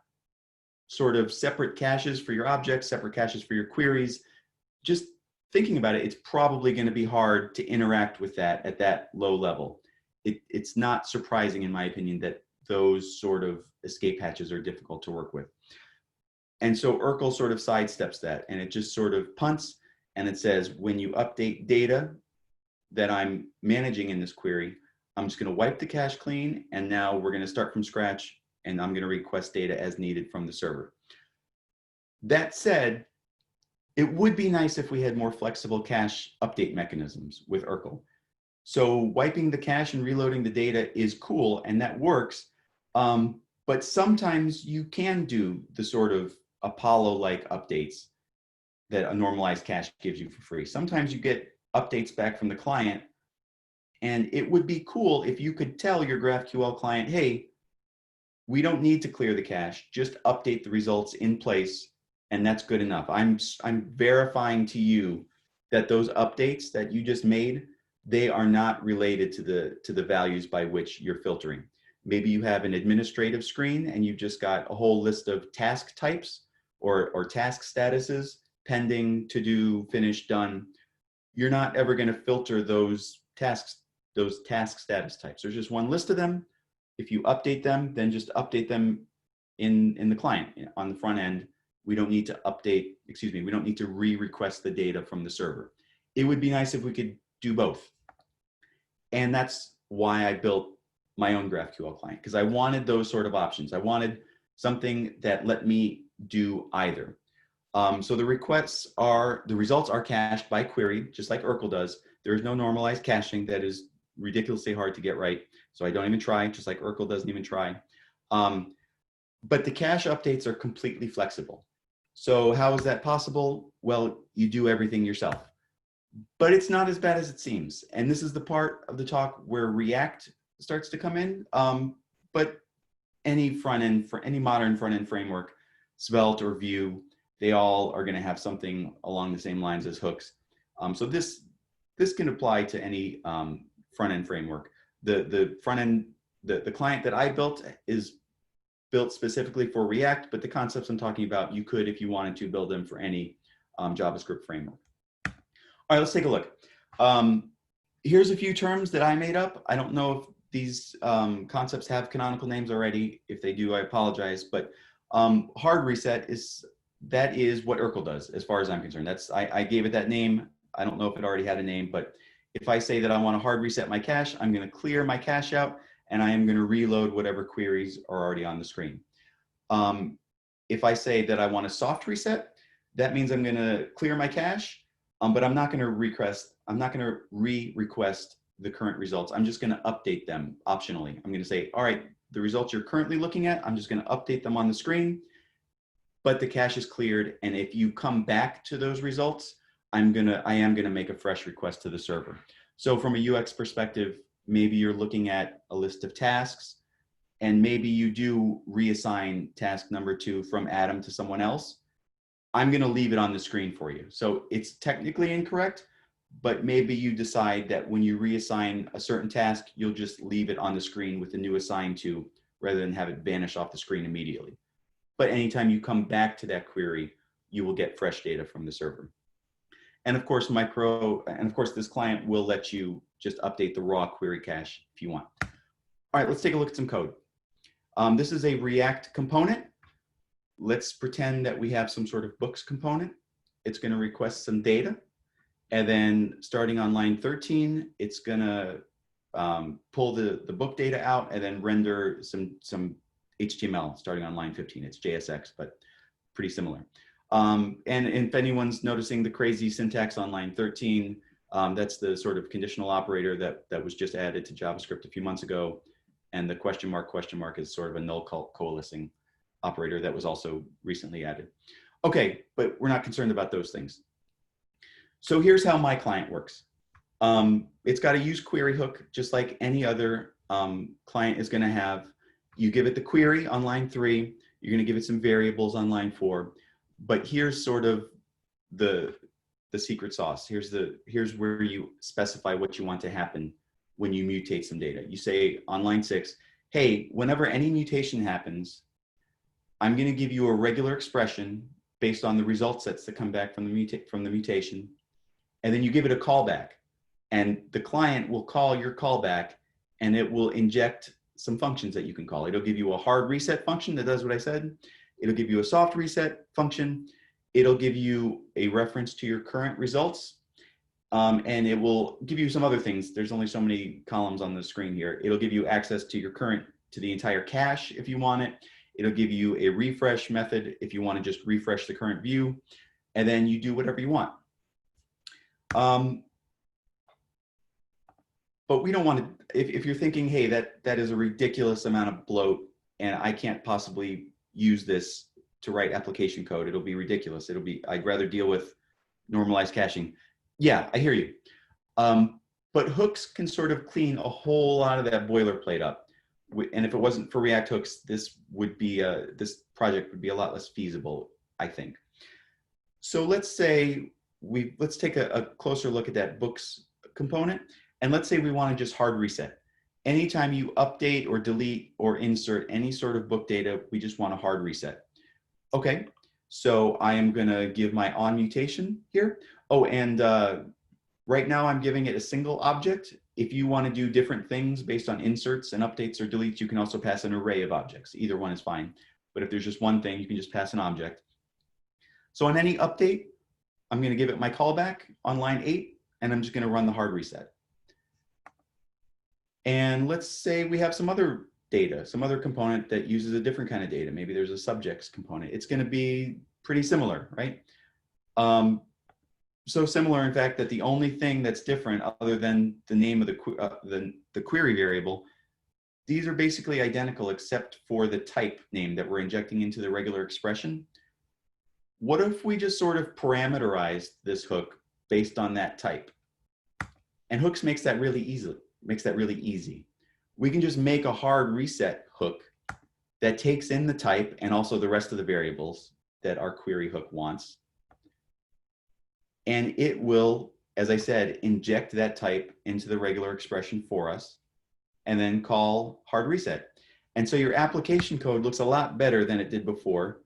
sort of separate caches for your objects, separate caches for your queries. Just thinking about it, it's probably going to be hard to interact with that at that low level. It's not surprising, in my opinion, that those sort of escape hatches are difficult to work with. And so Urkel sort of sidesteps that, and it just sort of punts, and it says, when you update data that I'm managing in this query, I'm just going to wipe the cache clean, and now we're going to start from scratch, and I'm going to request data as needed from the server. That said, it would be nice if we had more flexible cache update mechanisms with Urkel. So wiping the cache and reloading the data is cool, and that works. But sometimes you can do the sort of Apollo-like updates that a normalized cache gives you for free. Sometimes you get updates back from the client, and it would be cool if you could tell your GraphQL client, hey, we don't need to clear the cache, just update the results in place, and that's good enough. I'm verifying to you that those updates that you just made, they are not related to the values by which you're filtering. Maybe you have an administrative screen and you've just got a whole list of task types or task statuses, pending, to do, finished, done. You're not ever going to filter those task status types. There's just one list of them. If you update them, then just update them in the client on the front end. We don't need to update, we don't need to re-request the data from the server. It would be nice if we could do both. And that's why I built my own GraphQL client, because I wanted those sort of options. I wanted something that let me do either. So the results are cached by query, just like Urkel does. There is no normalized caching. That is ridiculously hard to get right. So I don't even try, just like Urkel doesn't even try. But the cache updates are completely flexible. So how is that possible? Well, you do everything yourself. But it's not as bad as it seems. And this is the part of the talk where React starts to come in. But any modern front-end framework, Svelte or Vue, they all are going to have something along the same lines as hooks. So this can apply to any front-end framework. The front-end, the client that I built is built specifically for React, but the concepts I'm talking about, you could, if you wanted to, build them for any JavaScript framework. All right, let's take a look. Here's a few terms that I made up. I don't know if these concepts have canonical names already. If they do, I apologize. But hard reset is what Urkel does, as far as I'm concerned. I gave it that name. I don't know if it already had a name, but if I say that I want to hard reset my cache, I'm going to clear my cache out, and I am going to reload whatever queries are already on the screen. If I say that I want a soft reset, that means I'm going to clear my cache, but I'm not going to re-request the current results. I'm just going to update them optionally. I'm going to say, all right, the results you're currently looking at, I'm just going to update them on the screen, but the cache is cleared. And if you come back to those results, I am going to make a fresh request to the server. So from a UX perspective, maybe you're looking at a list of tasks, and maybe you do reassign task number 2 from Adam to someone else. I'm going to leave it on the screen for you. So it's technically incorrect, but maybe you decide that when you reassign a certain task, you'll just leave it on the screen with the new assigned to, rather than have it vanish off the screen immediately. But anytime you come back to that query, you will get fresh data from the server. And of course, this client will let you just update the raw query cache if you want. All right, let's take a look at some code. This is a React component. Let's pretend that we have some sort of books component. It's going to request some data. And then starting on line 13, it's going to pull the book data out and then render some HTML starting on line 15. It's JSX, but pretty similar. And if anyone's noticing the crazy syntax on line 13, that's the sort of conditional operator that was just added to JavaScript a few months ago. And the question mark is sort of a null coalescing operator that was also recently added. Okay, but we're not concerned about those things. So here's how my client works. It's got a use query hook, just like any other client is going to have. You give it the query on line 3. You're going to give it some variables on line 4. But here's sort of the secret sauce. Here's where you specify what you want to happen when you mutate some data. You say on line 6, hey, whenever any mutation happens, I'm going to give you a regular expression based on the result sets that come back from the mutation. And then you give it a callback. And the client will call your callback, and it will inject some functions that you can call. It'll give you a hard reset function that does what I said. It'll give you a soft reset function. It'll give you a reference to your current results. And it will give you some other things. There's only so many columns on the screen here. It'll give you access to to the entire cache if you want it. It'll give you a refresh method if you want to just refresh the current view. And then you do whatever you want. But we don't want to, if you're thinking, hey, that is a ridiculous amount of bloat and I can't possibly use this to write application code, it'll be ridiculous. I'd rather deal with normalized caching. Yeah, I hear you. But hooks can sort of clean a whole lot of that boilerplate up. And if it wasn't for React hooks, this project would be a lot less feasible, I think. So let's say let's take a closer look at that books component. And let's say we want to just hard reset. Anytime you update or delete or insert any sort of book data, we just want a hard reset. Okay, so I am going to give my on mutation here. Oh, and right now I'm giving it a single object. If you want to do different things based on inserts and updates or deletes, you can also pass an array of objects. Either one is fine. But if there's just one thing, you can just pass an object. So on any update, I'm going to give it my callback on line 8, and I'm just going to run the hard reset. And let's say we have some other data, some other component that uses a different kind of data. Maybe there's a subjects component. It's going to be pretty similar, right? So similar, in fact, that the only thing that's different other than the name of the query variable, these are basically identical except for the type name that we're injecting into the regular expression. What if we just sort of parameterized this hook based on that type? And hooks makes that really easy. We can just make a hard reset hook that takes in the type and also the rest of the variables that our query hook wants. And it will, as I said, inject that type into the regular expression for us and then call hard reset. And so your application code looks a lot better than it did before.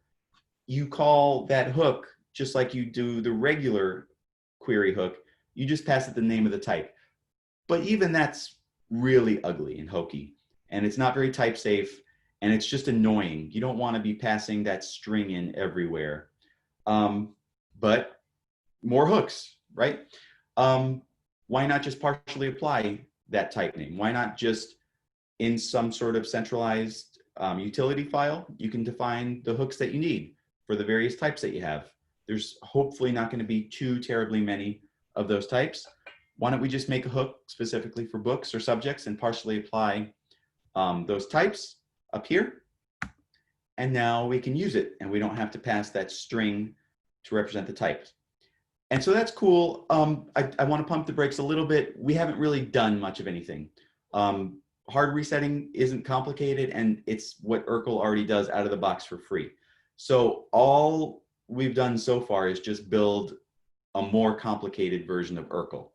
You call that hook just like you do the regular query hook. You just pass it the name of the type. But even that's really ugly and hokey, and it's not very type safe, and it's just annoying. You don't want to be passing that string in everywhere. But more hooks, right? Why not just partially apply that type name? Why not just in some sort of centralized utility file, you can define the hooks that you need for the various types that you have. There's hopefully not going to be too terribly many of those types. Why don't we just make a hook specifically for books or subjects and partially apply those types up here? And now we can use it and we don't have to pass that string to represent the types. And so that's cool. I want to pump the brakes a little bit. We haven't really done much of anything. Hard resetting isn't complicated, and it's what Urkel already does out of the box for free. So all we've done so far is just build a more complicated version of Urkel.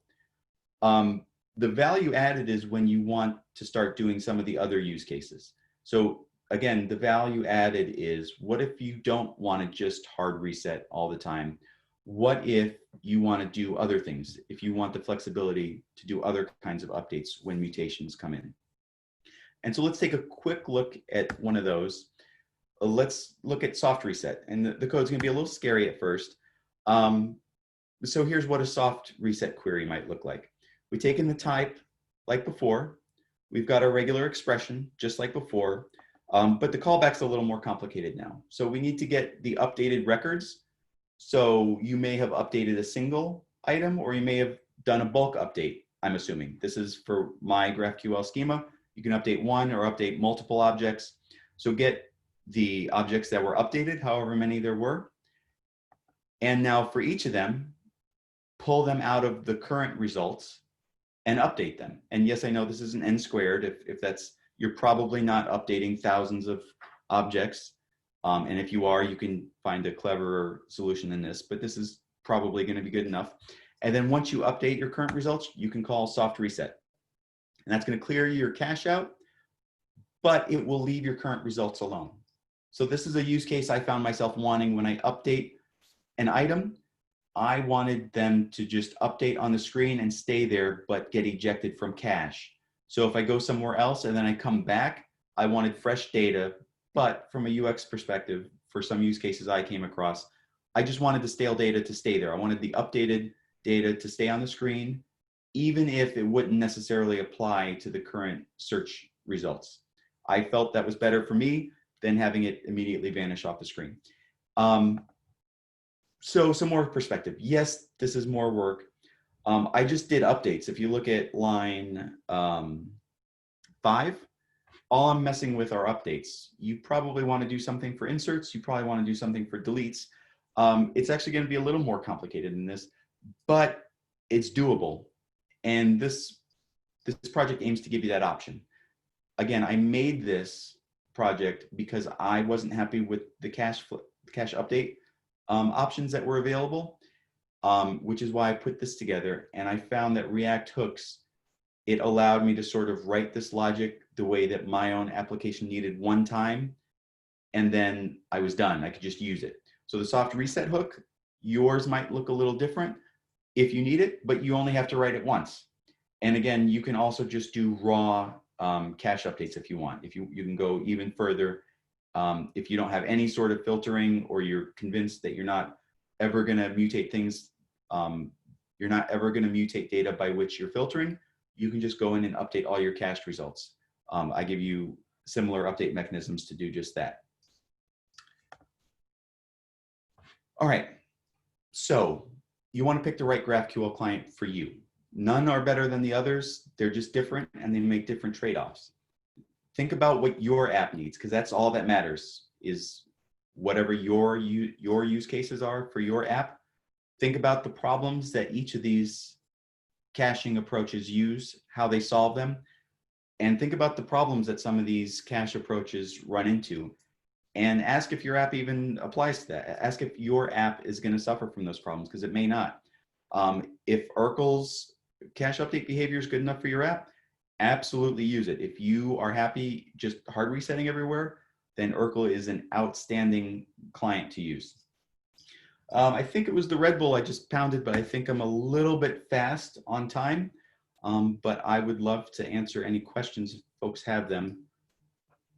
The value added is when you want to start doing some of the other use cases. So again, the value added is, what if you don't want to just hard reset all the time? What if you want to do other things? If you want the flexibility to do other kinds of updates when mutations come in. And so let's take a quick look at one of those. Let's look at soft reset. And the code's going to be a little scary at first. So here's what a soft reset query might look like. We take in the type like before. We've got our regular expression just like before, but the callback's a little more complicated now. So we need to get the updated records. So you may have updated a single item, or you may have done a bulk update, I'm assuming. This is for my GraphQL schema. You can update one or update multiple objects. So get the objects that were updated, however many there were. And now for each of them, pull them out of the current results and update them. And yes, I know this is an n squared. If that's, you're probably not updating thousands of objects. And if you are, you can find a cleverer solution than this, but this is probably going to be good enough. And then once you update your current results, you can call soft reset. And that's going to clear your cache out, but it will leave your current results alone. So this is a use case I found myself wanting when I update an item. I wanted them to just update on the screen and stay there, but get ejected from cache. So if I go somewhere else and then I come back, I wanted fresh data, but from a UX perspective, for some use cases I came across, I just wanted the stale data to stay there. I wanted the updated data to stay on the screen, even if it wouldn't necessarily apply to the current search results. I felt that was better for me than having it immediately vanish off the screen. So some more perspective. Yes, this is more work. I just did updates. If you look at line 5, all I'm messing with are updates. You probably want to do something for inserts. You probably want to do something for deletes. It's actually going to be a little more complicated than this, but it's doable. And this project aims to give you that option. Again, I made this project because I wasn't happy with the cache update options that were available, which is why I put this together. And I found that React hooks, it allowed me to sort of write this logic the way that my own application needed one time, and then I was done. I could just use it. So the soft reset hook, yours might look a little different if you need it, but you only have to write it once. And again, you can also just do raw cache updates if you want. If you can go even further. If you don't have any sort of filtering, or you're convinced that you're not ever going to mutate things, you're not ever going to mutate data by which you're filtering, you can just go in and update all your cached results. I give you similar update mechanisms to do just that. All right, so you want to pick the right GraphQL client for you. None are better than the others. They're just different, and they make different trade-offs. Think about what your app needs, because that's all that matters, is whatever your use cases are for your app. Think about the problems that each of these caching approaches use, how they solve them, and think about the problems that some of these cache approaches run into, and ask if your app even applies to that. Ask if your app is going to suffer from those problems, because it may not. If Urkel's cache update behavior is good enough for your app, absolutely use it. If you are happy just hard resetting everywhere, then Urkel is an outstanding client to use. I think it was the Red Bull I just pounded, but I think I'm a little bit fast on time. But I would love to answer any questions if folks have them.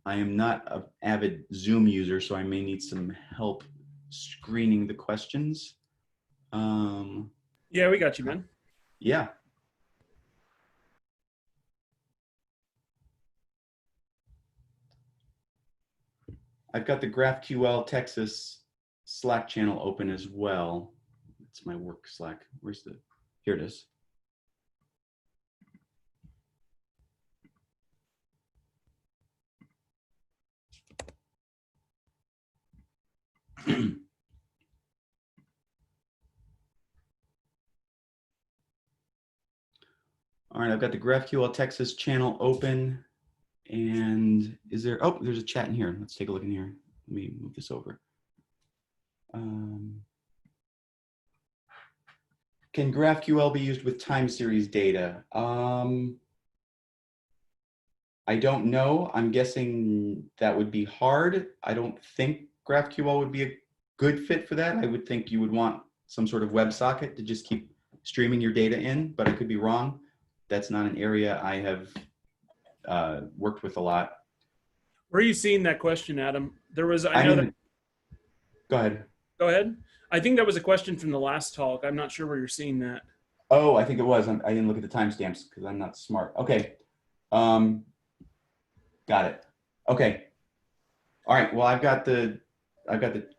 I am not an avid Zoom user, so I may need some help screening the questions. Yeah, we got you, man. Yeah. I've got the GraphQL Texas Slack channel open as well. It's my work Slack. Here it is. All right, I've got the GraphQL Texas channel open. And is there, oh, there's a chat in here. Let's take a look in here. Let me move this over. Can GraphQL be used with time series data? I don't know. I'm guessing that would be hard. I don't think GraphQL would be a good fit for that. I would think you would want some sort of WebSocket to just keep streaming your data in, but I could be wrong. That's not an area I have worked with a lot. Where are you seeing that question, Adam? There was, Go ahead. Go ahead. I think that was a question from the last talk. I'm not sure where you're seeing that. Oh, I think it was. I didn't look at the timestamps because I'm not smart. Okay. Got it. Okay. All right. Well, I've got the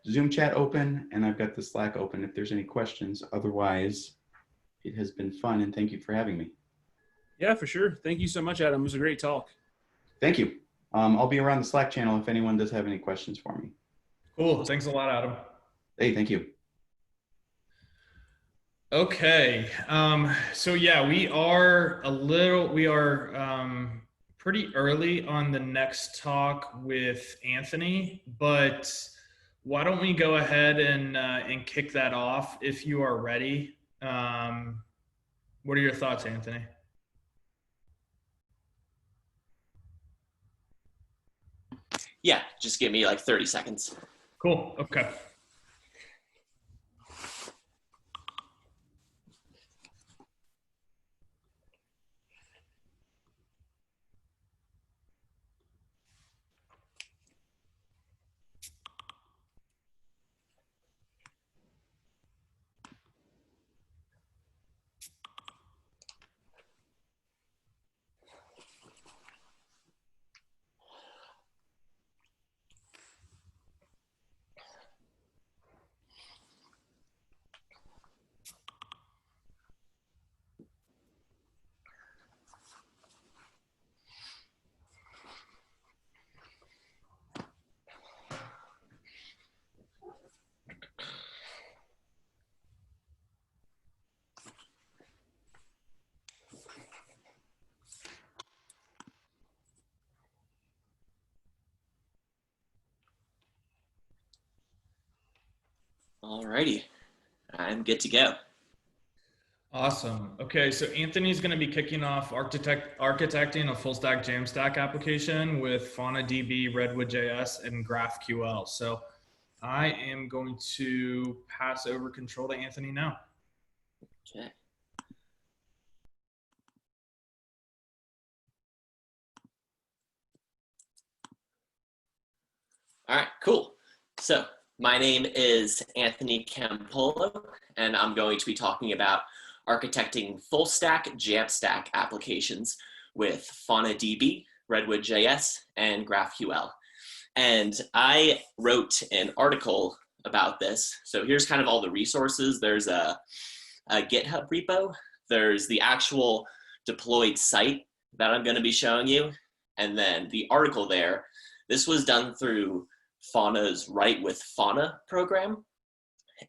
Zoom chat open and I've got the Slack open if there's any questions. Otherwise, it has been fun and thank you for having me. Yeah, for sure. Thank you so much, Adam. It was a great talk. Thank you. I'll be around the Slack channel if anyone does have any questions for me. Cool. Thanks a lot, Adam. Hey, thank you. Okay. So yeah, we are pretty early on the next talk with Anthony, but why don't we go ahead and kick that off if you are ready. What are your thoughts, Anthony? Yeah, just give me like 30 seconds. Cool. Okay. Alrighty, I'm good to go. Awesome. Okay, so Anthony's going to be kicking off architecting a full stack Jamstack application with FaunaDB, Redwood.js, and GraphQL. So I am going to pass over control to Anthony now. Okay. All right, cool. So my name is Anthony Campolo, and I'm going to be talking about architecting full stack Jamstack applications with FaunaDB, Redwood.js, and GraphQL. And I wrote an article about this. So here's kind of all the resources. There's a GitHub repo. There's the actual deployed site that I'm going to be showing you. And then the article there, this was done through Fauna's Write with Fauna program.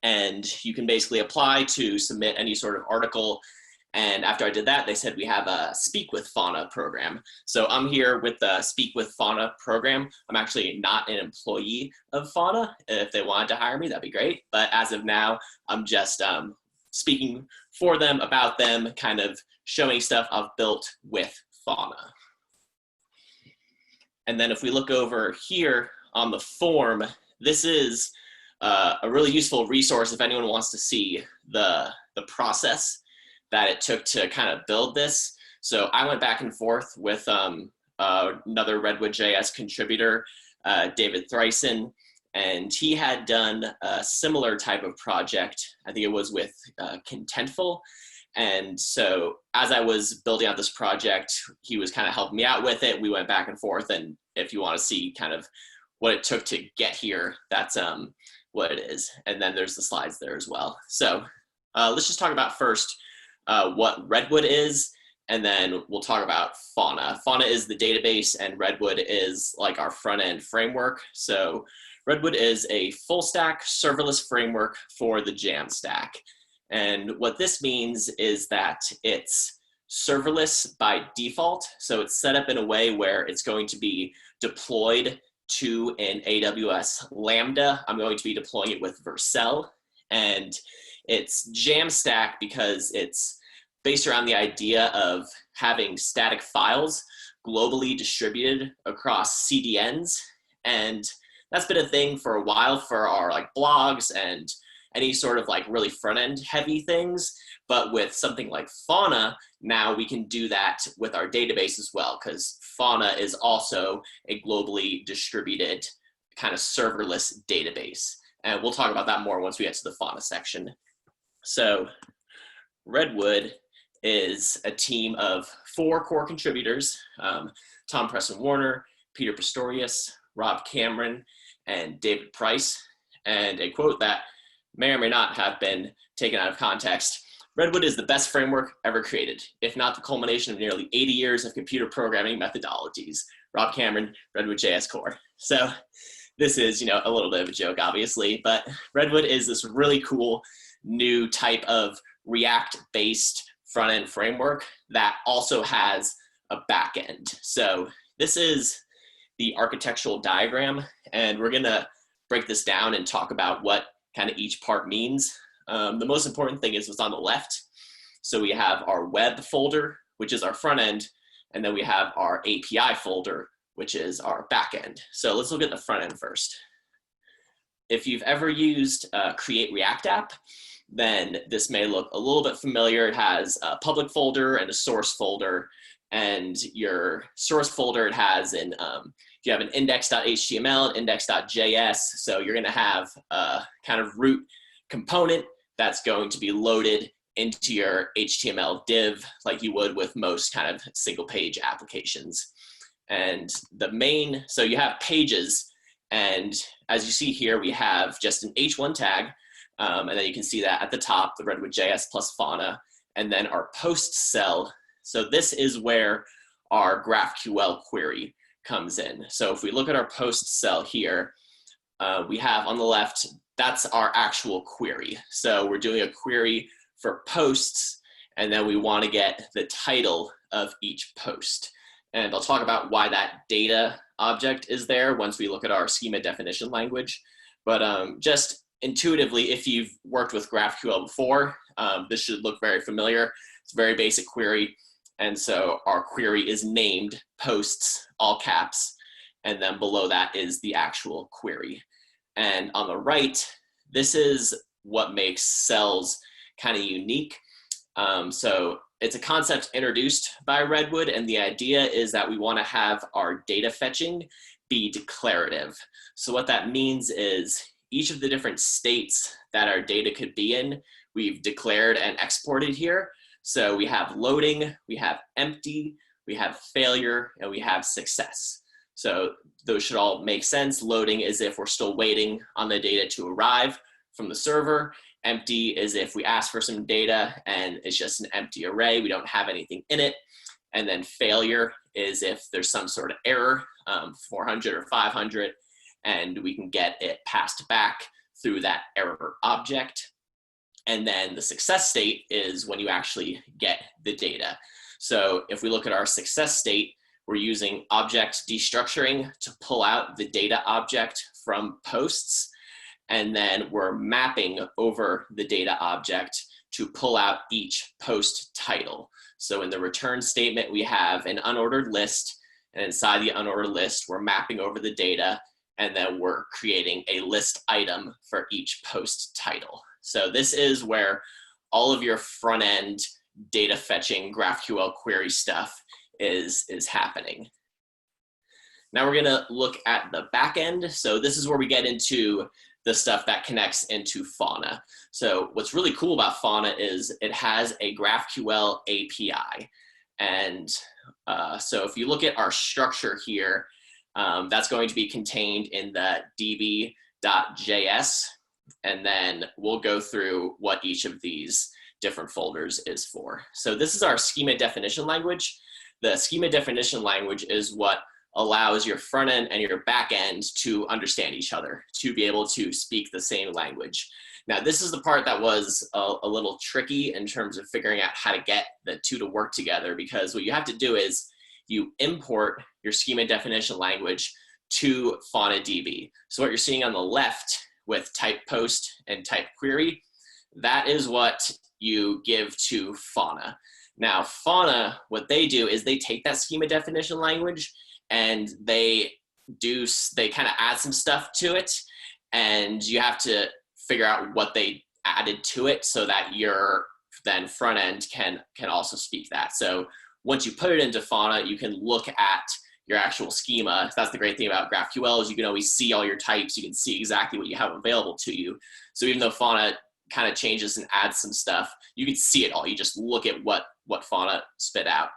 And you can basically apply to submit any sort of article. And after I did that, they said we have a Speak with Fauna program. So I'm here with the Speak with Fauna program. I'm actually not an employee of Fauna. If they wanted to hire me, that'd be great. But as of now, I'm just speaking for them, about them, kind of showing stuff I've built with Fauna. And then if we look over here on the form, this is a really useful resource if anyone wants to see the process that it took to kind of build this. So I went back and forth with another Redwood.js contributor, David Thryson, and he had done a similar type of project. I think it was with Contentful. And so as I was building out this project, he was kind of helping me out with it. We went back and forth, and if you want to see kind of what it took to get here, that's what it is. And then there's the slides there as well. So let's just talk about first what Redwood is, and then we'll talk about Fauna. Fauna is the database, and Redwood is like our front end framework. So Redwood is a full stack serverless framework for the Jamstack. And what this means is that it's serverless by default. So it's set up in a way where it's going to be deployed to an AWS Lambda. I'm going to be deploying it with Vercel, and it's Jamstack because it's based around the idea of having static files globally distributed across CDNs. And that's been a thing for a while for our like blogs and any sort of like really front end heavy things. But with something like Fauna, now we can do that with our database as well, because Fauna is also a globally distributed kind of serverless database. And we'll talk about that more once we get to the Fauna section. So Redwood is a team of 4 core contributors, Tom Preston Warner, Peter Pistorius, Rob Cameron, and David Price. And a quote that may or may not have been taken out of context: Redwood is the best framework ever created, if not the culmination of nearly 80 years of computer programming methodologies. Rob Cameron, Redwood.js Core. So this is, you know, a little bit of a joke, obviously, but Redwood is this really cool new type of React-based front-end framework that also has a back-end. So this is the architectural diagram, and we're gonna break this down and talk about what kind of each part means. The most important thing is what's on the left. So we have our web folder, which is our front end, and then we have our API folder, which is our back end. So let's look at the front end first. If you've ever used Create React App, then this may look a little bit familiar. It has a public folder and a source folder, and your source folder, it has an, you have an index.html and index.js. So you're gonna have a kind of root component that's going to be loaded into your HTML div like you would with most kind of single page applications. And the main, so you have pages, and as you see here, we have just an H1 tag, and then you can see that at the top, the Redwood.js plus Fauna, and then our post cell. So this is where our GraphQL query comes in. So if we look at our post cell here, we have on the left, that's our actual query. So we're doing a query for posts, and then we want to get the title of each post. And I'll talk about why that data object is there once we look at our schema definition language. But just intuitively, if you've worked with GraphQL before, this should look very familiar. It's a very basic query. And so our query is named posts, all caps, and then below that is the actual query. And on the right, this is what makes cells kind of unique. So it's a concept introduced by Redwood, and the idea is that we want to have our data fetching be declarative. So what that means is each of the different states that our data could be in, we've declared and exported here. So we have loading, we have empty, we have failure, and we have success. So those should all make sense. Loading is if we're still waiting on the data to arrive from the server. Empty is if we ask for some data and it's just an empty array, we don't have anything in it. And then failure is if there's some sort of error, 400 or 500, and we can get it passed back through that error object. And then the success state is when you actually get the data. So if we look at our success state, we're using object destructuring to pull out the data object from posts. And then we're mapping over the data object to pull out each post title. So in the return statement, we have an unordered list, and inside the unordered list, we're mapping over the data, and then we're creating a list item for each post title. So this is where all of your front end data fetching GraphQL query stuff is happening. Now we're gonna look at the back end. So this is where we get into the stuff that connects into Fauna. So what's really cool about Fauna is it has a GraphQL API. And so if you look at our structure here, that's going to be contained in the db.js. And then we'll go through what each of these different folders is for. So this is our schema definition language. The schema definition language is what allows your front end and your back end to understand each other, to be able to speak the same language. Now, this is the part that was a little tricky in terms of figuring out how to get the two to work together, because what you have to do is you import your schema definition language to FaunaDB. So what you're seeing on the left with type post and type query, that is what you give to Fauna. Now, Fauna, what they do is they take that schema definition language and they kind of add some stuff to it, and you have to figure out what they added to it so that your then front end can also speak that. So once you put it into Fauna, you can look at your actual schema. That's the great thing about GraphQL is you can always see all your types. You can see exactly what you have available to you. So even though Fauna kind of changes and adds some stuff, you can see it all. You just look at what Fauna spit out.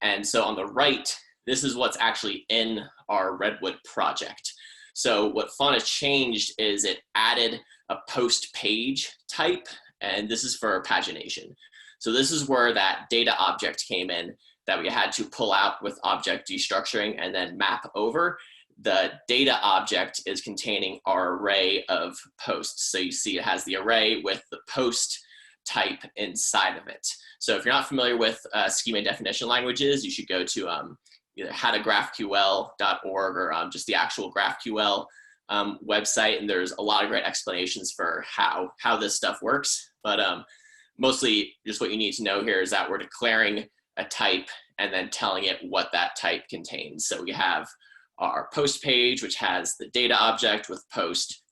And so on the right, this is what's actually in our Redwood project. So what Fauna changed is it added a post page type, and this is for pagination. So this is where that data object came in that we had to pull out with object destructuring and then map over. The data object is containing our array of posts. So you see it has the array with the post type inside of it. So if you're not familiar with schema definition languages, you should go to either howtographql.org or just the actual GraphQL website, and there's a lot of great explanations for how this stuff works. But mostly just what you need to know here is that we're declaring a type and then telling it what that type contains. So we have our post page, which has the data object with post,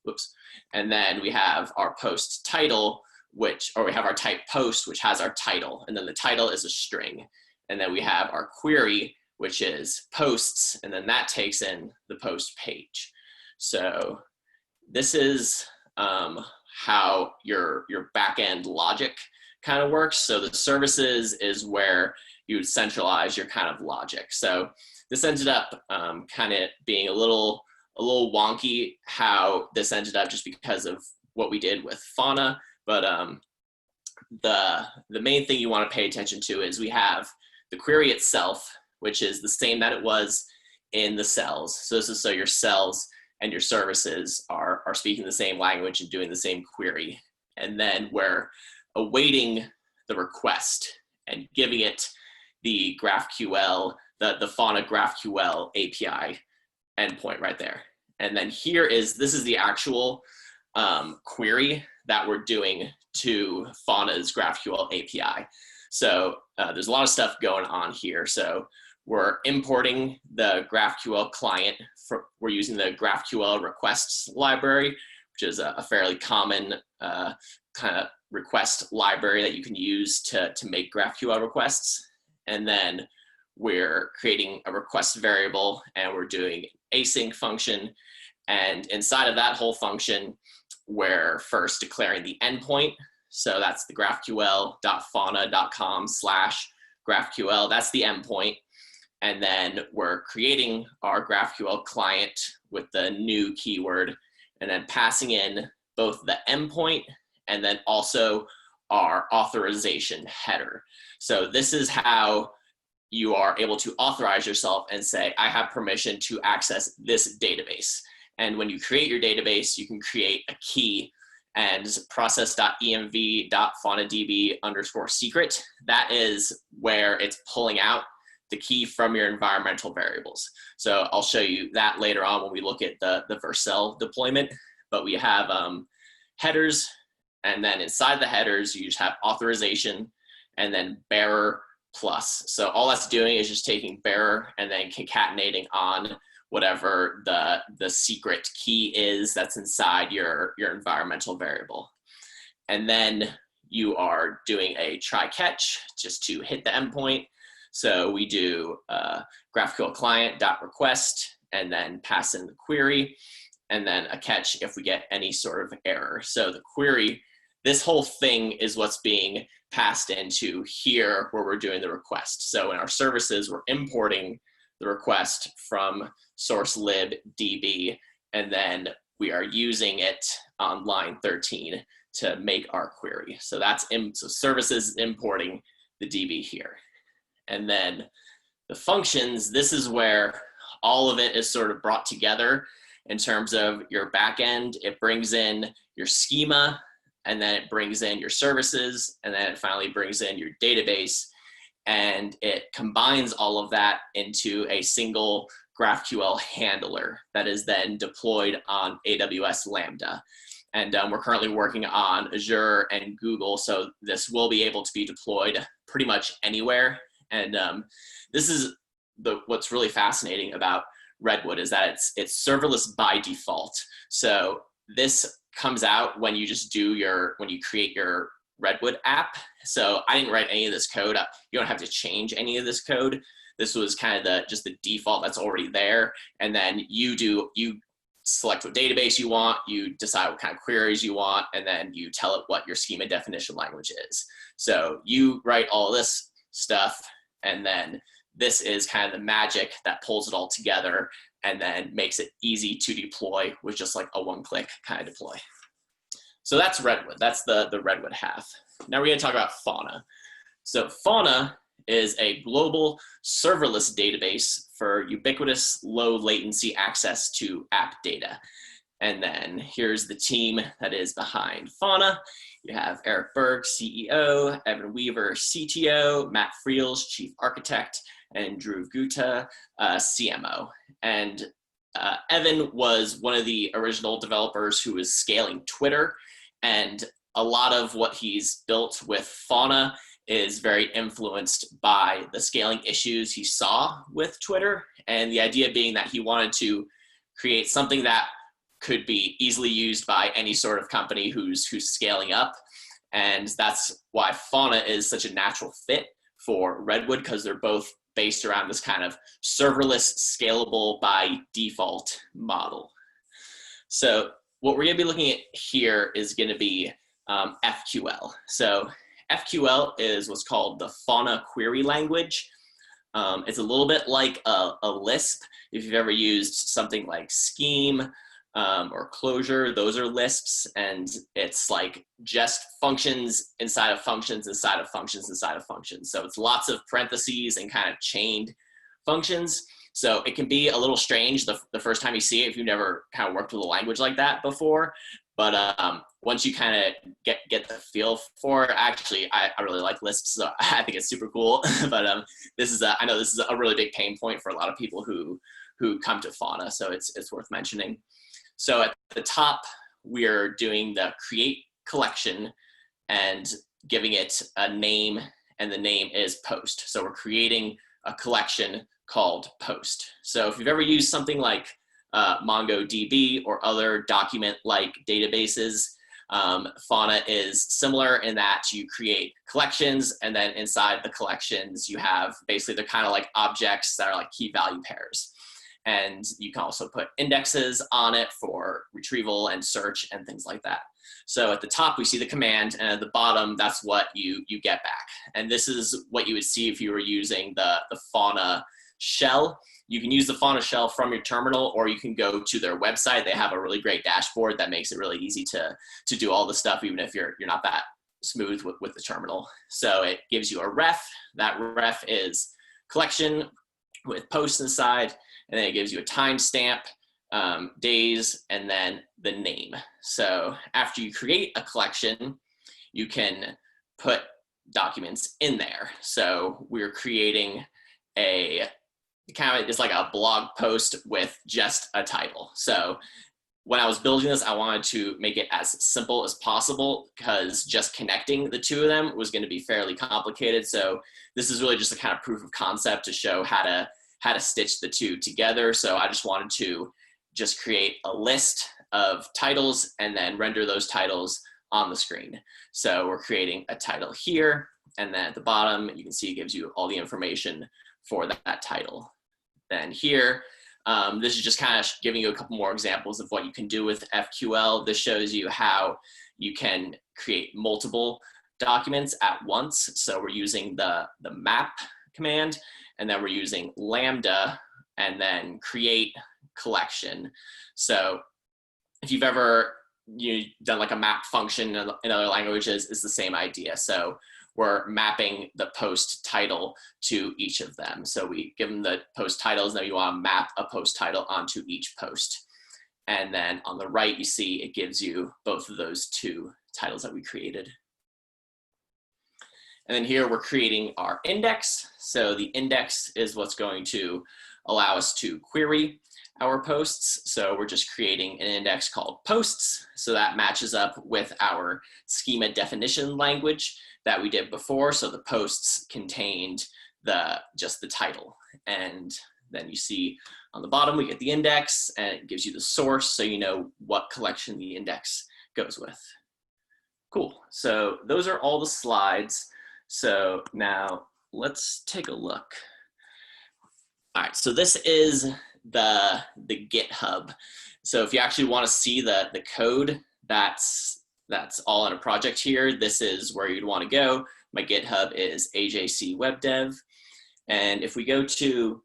and then we have our post title, we have our type post, which has our title, and then the title is a string. And then we have our query, which is posts, and then that takes in the post page. So this is how your backend logic kind of works. So the services is where you would centralize your kind of logic. So this ended up kind of being a little wonky how this ended up just because of what we did with Fauna. But the main thing you want to pay attention to is we have the query itself, which is the same that it was in the cells. So this is so your cells and your services are speaking the same language and doing the same query. And then we're awaiting the request and giving it the GraphQL, the Fauna GraphQL API endpoint right there. And then this is the actual query that we're doing to Fauna's GraphQL API. So there's a lot of stuff going on here. So we're importing the GraphQL client. We're using the GraphQL requests library, which is a fairly common kind of request library that you can use to make GraphQL requests. And then we're creating a request variable, and we're doing async function. And inside of that whole function, we're first declaring the endpoint. So that's the graphql.fauna.com/GraphQL. That's the endpoint. And then we're creating our GraphQL client with the new keyword, and then passing in both the endpoint and then also our authorization header. So this is how you are able to authorize yourself and say, I have permission to access this database. And when you create your database, you can create a key, and process.env.faunadb_secret. That is where it's pulling out the key from your environmental variables. So I'll show you that later on when we look at the Vercel deployment. But we have headers, and then inside the headers, you just have authorization and then bearer plus. So all that's doing is just taking bearer and then concatenating on whatever the secret key is that's inside your environmental variable. And then you are doing a try catch just to hit the endpoint. So we do GraphQL client.request and then pass in the query, and then a catch if we get any sort of error. So the query, this whole thing is what's being passed into here where we're doing the request. So in our services, we're importing the request from source lib db, and then we are using it on line 13 to make our query. So that's so services is importing the db here. And then the functions, this is where all of it is sort of brought together in terms of your backend. It brings in your schema, and then it brings in your services, and then it finally brings in your database, and it combines all of that into a single GraphQL handler that is then deployed on AWS Lambda. And we're currently working on Azure and Google, so this will be able to be deployed pretty much anywhere. And this is what's really fascinating about Redwood, is that it's serverless by default. So this comes out when you just when you create your Redwood app. So I didn't write any of this code. You don't have to change any of this code. This was kind of just the default that's already there. And then you select what database you want, you decide what kind of queries you want, and then you tell it what your schema definition language is. So you write all this stuff, and then this is kind of the magic that pulls it all together and then makes it easy to deploy with just like a one-click kind of deploy. So that's Redwood. That's the Redwood half. Now we're going to talk about Fauna. So Fauna is a global serverless database for ubiquitous low latency access to app data. And then here's the team that is behind Fauna. You have Eric Berg, CEO, Evan Weaver, CTO, Matt Friels, Chief Architect, and Dhruv Gupta, CMO. And Evan was one of the original developers who was scaling Twitter, and a lot of what he's built with Fauna is very influenced by the scaling issues he saw with Twitter, and the idea being that he wanted to create something that could be easily used by any sort of company who's scaling up. And that's why Fauna is such a natural fit for Redwood, because they're both based around this kind of serverless, scalable by default model. So what we're going to be looking at here is going to be FQL. So FQL is what's called the Fauna query language. It's a little bit like a Lisp. If you've ever used something like Scheme or Clojure, those are Lisps, and it's like just functions inside of functions inside of functions inside of functions. So it's lots of parentheses and kind of chained functions. So it can be a little strange the first time you see it if you've never kind of worked with a language like that before. But once you kind of get the feel for it, actually, I really like Lisps, so I think it's super cool. But I know this is a really big pain point for a lot of people who come to Fauna, so it's worth mentioning. So at the top, we're doing the create collection and giving it a name, and the name is post. So we're creating a collection called post. So if you've ever used something like MongoDB or other document-like databases, Fauna is similar in that you create collections, and then inside the collections you have basically they're kind of like objects that are like key value pairs. And you can also put indexes on it for retrieval and search and things like that. So at the top we see the command, and at the bottom that's what you get back. And this is what you would see if you were using the Fauna shell. You can use the Fauna shell from your terminal, or you can go to their website. They have a really great dashboard that makes it really easy to do all the stuff, even if you're not that smooth with the terminal. So it gives you a ref. That ref is collection with posts inside, and then it gives you a timestamp, days, and then the name. So after you create a collection, you can put documents in there. So we're creating a kind of, it's like a blog post with just a title. So when I was building this, I wanted to make it as simple as possible, because just connecting the two of them was going to be fairly complicated. So this is really just a kind of proof of concept to show how to stitch the two together. So I just wanted to just create a list of titles and then render those titles on the screen. So we're creating a title here, and then at the bottom you can see it gives you all the information for that title. Then here, this is just kind of giving you a couple more examples of what you can do with FQL. This shows you how you can create multiple documents at once. So we're using the map command, and then we're using lambda, and then create collection. So if you've ever done like a map function in other languages, it's the same idea. So we're mapping the post title to each of them. So we give them the post titles, and then you want to map a post title onto each post. And then on the right, you see it gives you both of those two titles that we created. And then here we're creating our index. So the index is what's going to allow us to query our posts. So we're just creating an index called posts. So that matches up with our schema definition language that we did before. So the posts contained just the title. And then you see on the bottom, we get the index, and it gives you the source, so you know what collection the index goes with. Cool, so those are all the slides. So now let's take a look. All right, so this is the GitHub. So if you actually want to see the code that's all in a project here, this is where you'd want to go. My GitHub is AJC Web Dev. And if we go to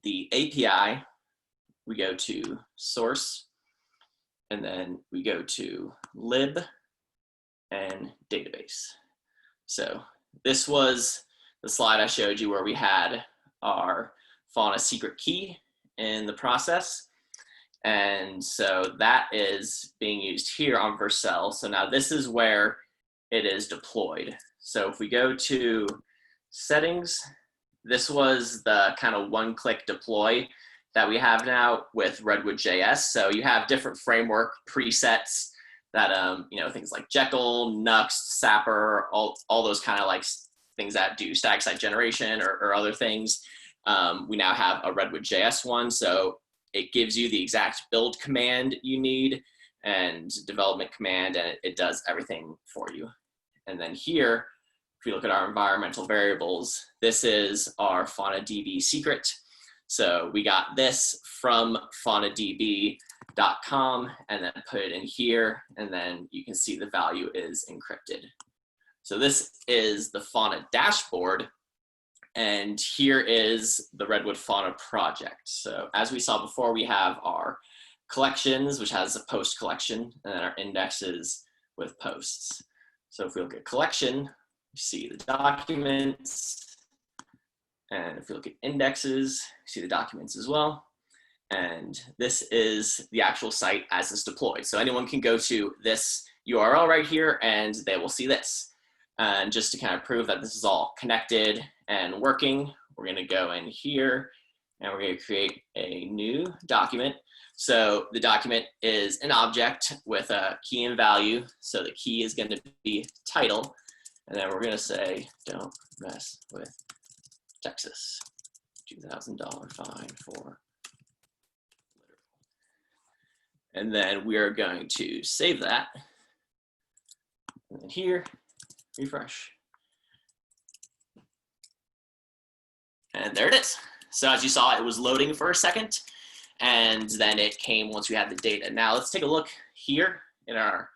the API, we go to source, and then we go to lib and database. So this was the slide I showed you where we had our Fauna secret key in the process. And so that is being used here on Vercel. So now this is where it is deployed. So if we go to settings, this was the kind of one-click deploy that we have now with Redwood.js. So you have different framework presets that, things like Jekyll, Nuxt, Sapper, all those kind of like things that do static site generation or other things. We now have a Redwood.js one. So it gives you the exact build command you need and development command, and it does everything for you. And then here, if we look at our environmental variables, this is our FaunaDB secret. So we got this from faunadb.com and then put it in here, and then you can see the value is encrypted. So this is the Fauna dashboard, and here is the Redwood Fauna project. So as we saw before, we have our collections, which has a post collection, and then our indexes with posts. So if we look at collection, we see the documents, and if we look at indexes, we see the documents as well. And this is the actual site as it's deployed. So anyone can go to this URL right here and they will see this. And just to kind of prove that this is all connected and working, we're going to go in here and we're going to create a new document. So the document is an object with a key and value. So the key is going to be title. And then we're going to say, don't mess with Texas. $2,000 fine for literal. And then we are going to save that. And then here, refresh. And there it is. So as you saw, it was loading for a second, and then it came once we had the data. Now let's take a look here in our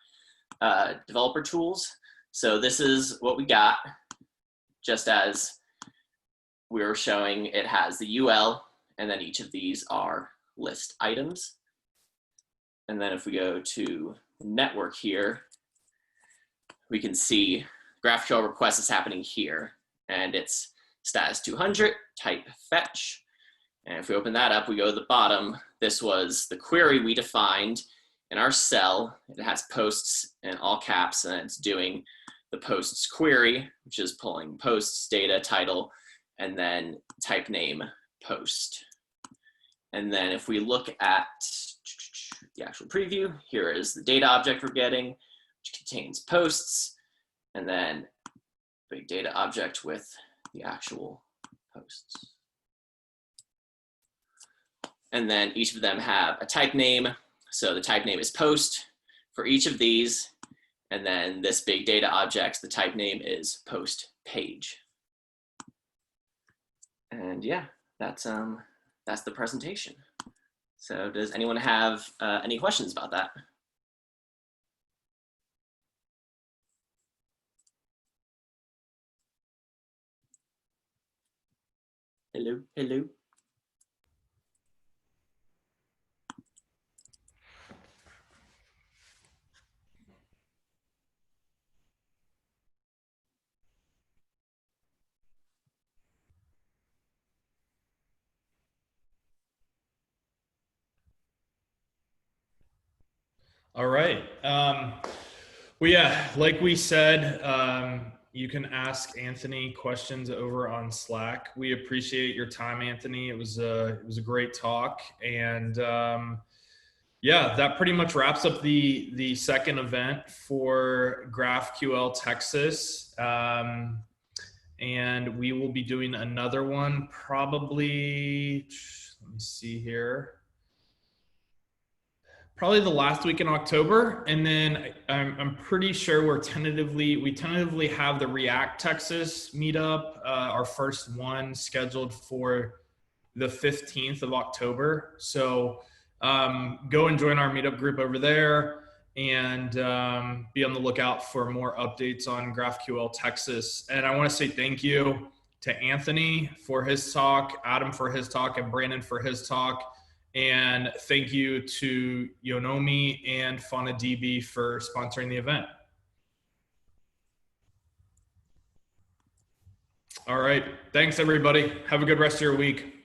developer tools. So this is what we got, just as we were showing. It has the UL, and then each of these are list items. And then if we go to network here, we can see GraphQL request is happening here, and it's status 200, type fetch. And if we open that up, we go to the bottom. This was the query we defined in our cell. It has posts in all caps, and it's doing the posts query, which is pulling posts data, title, and then type name post. And then if we look at the actual preview, here is the data object we're getting, which contains posts, and then big data object with the actual posts. And then each of them have a type name. So the type name is post for each of these. And then this big data object, the type name is post page. And yeah, that's the presentation. So does anyone have any questions about that? Hello, hello. All right. Well, yeah, like we said, you can ask Anthony questions over on Slack. We appreciate your time, Anthony. It was a great talk, and yeah, that pretty much wraps up the second event for GraphQL Texas. And we will be doing another one probably. Let me see here. Probably the last week in October, and then I'm pretty sure we tentatively have the React Texas meetup, our first one scheduled for the 15th of October. So go and join our meetup group over there, and be on the lookout for more updates on GraphQL Texas. And I want to say thank you to Anthony for his talk, Adam for his talk, and Brandon for his talk. And thank you to Yonomi and FaunaDB for sponsoring the event. All right. Thanks, everybody. Have a good rest of your week.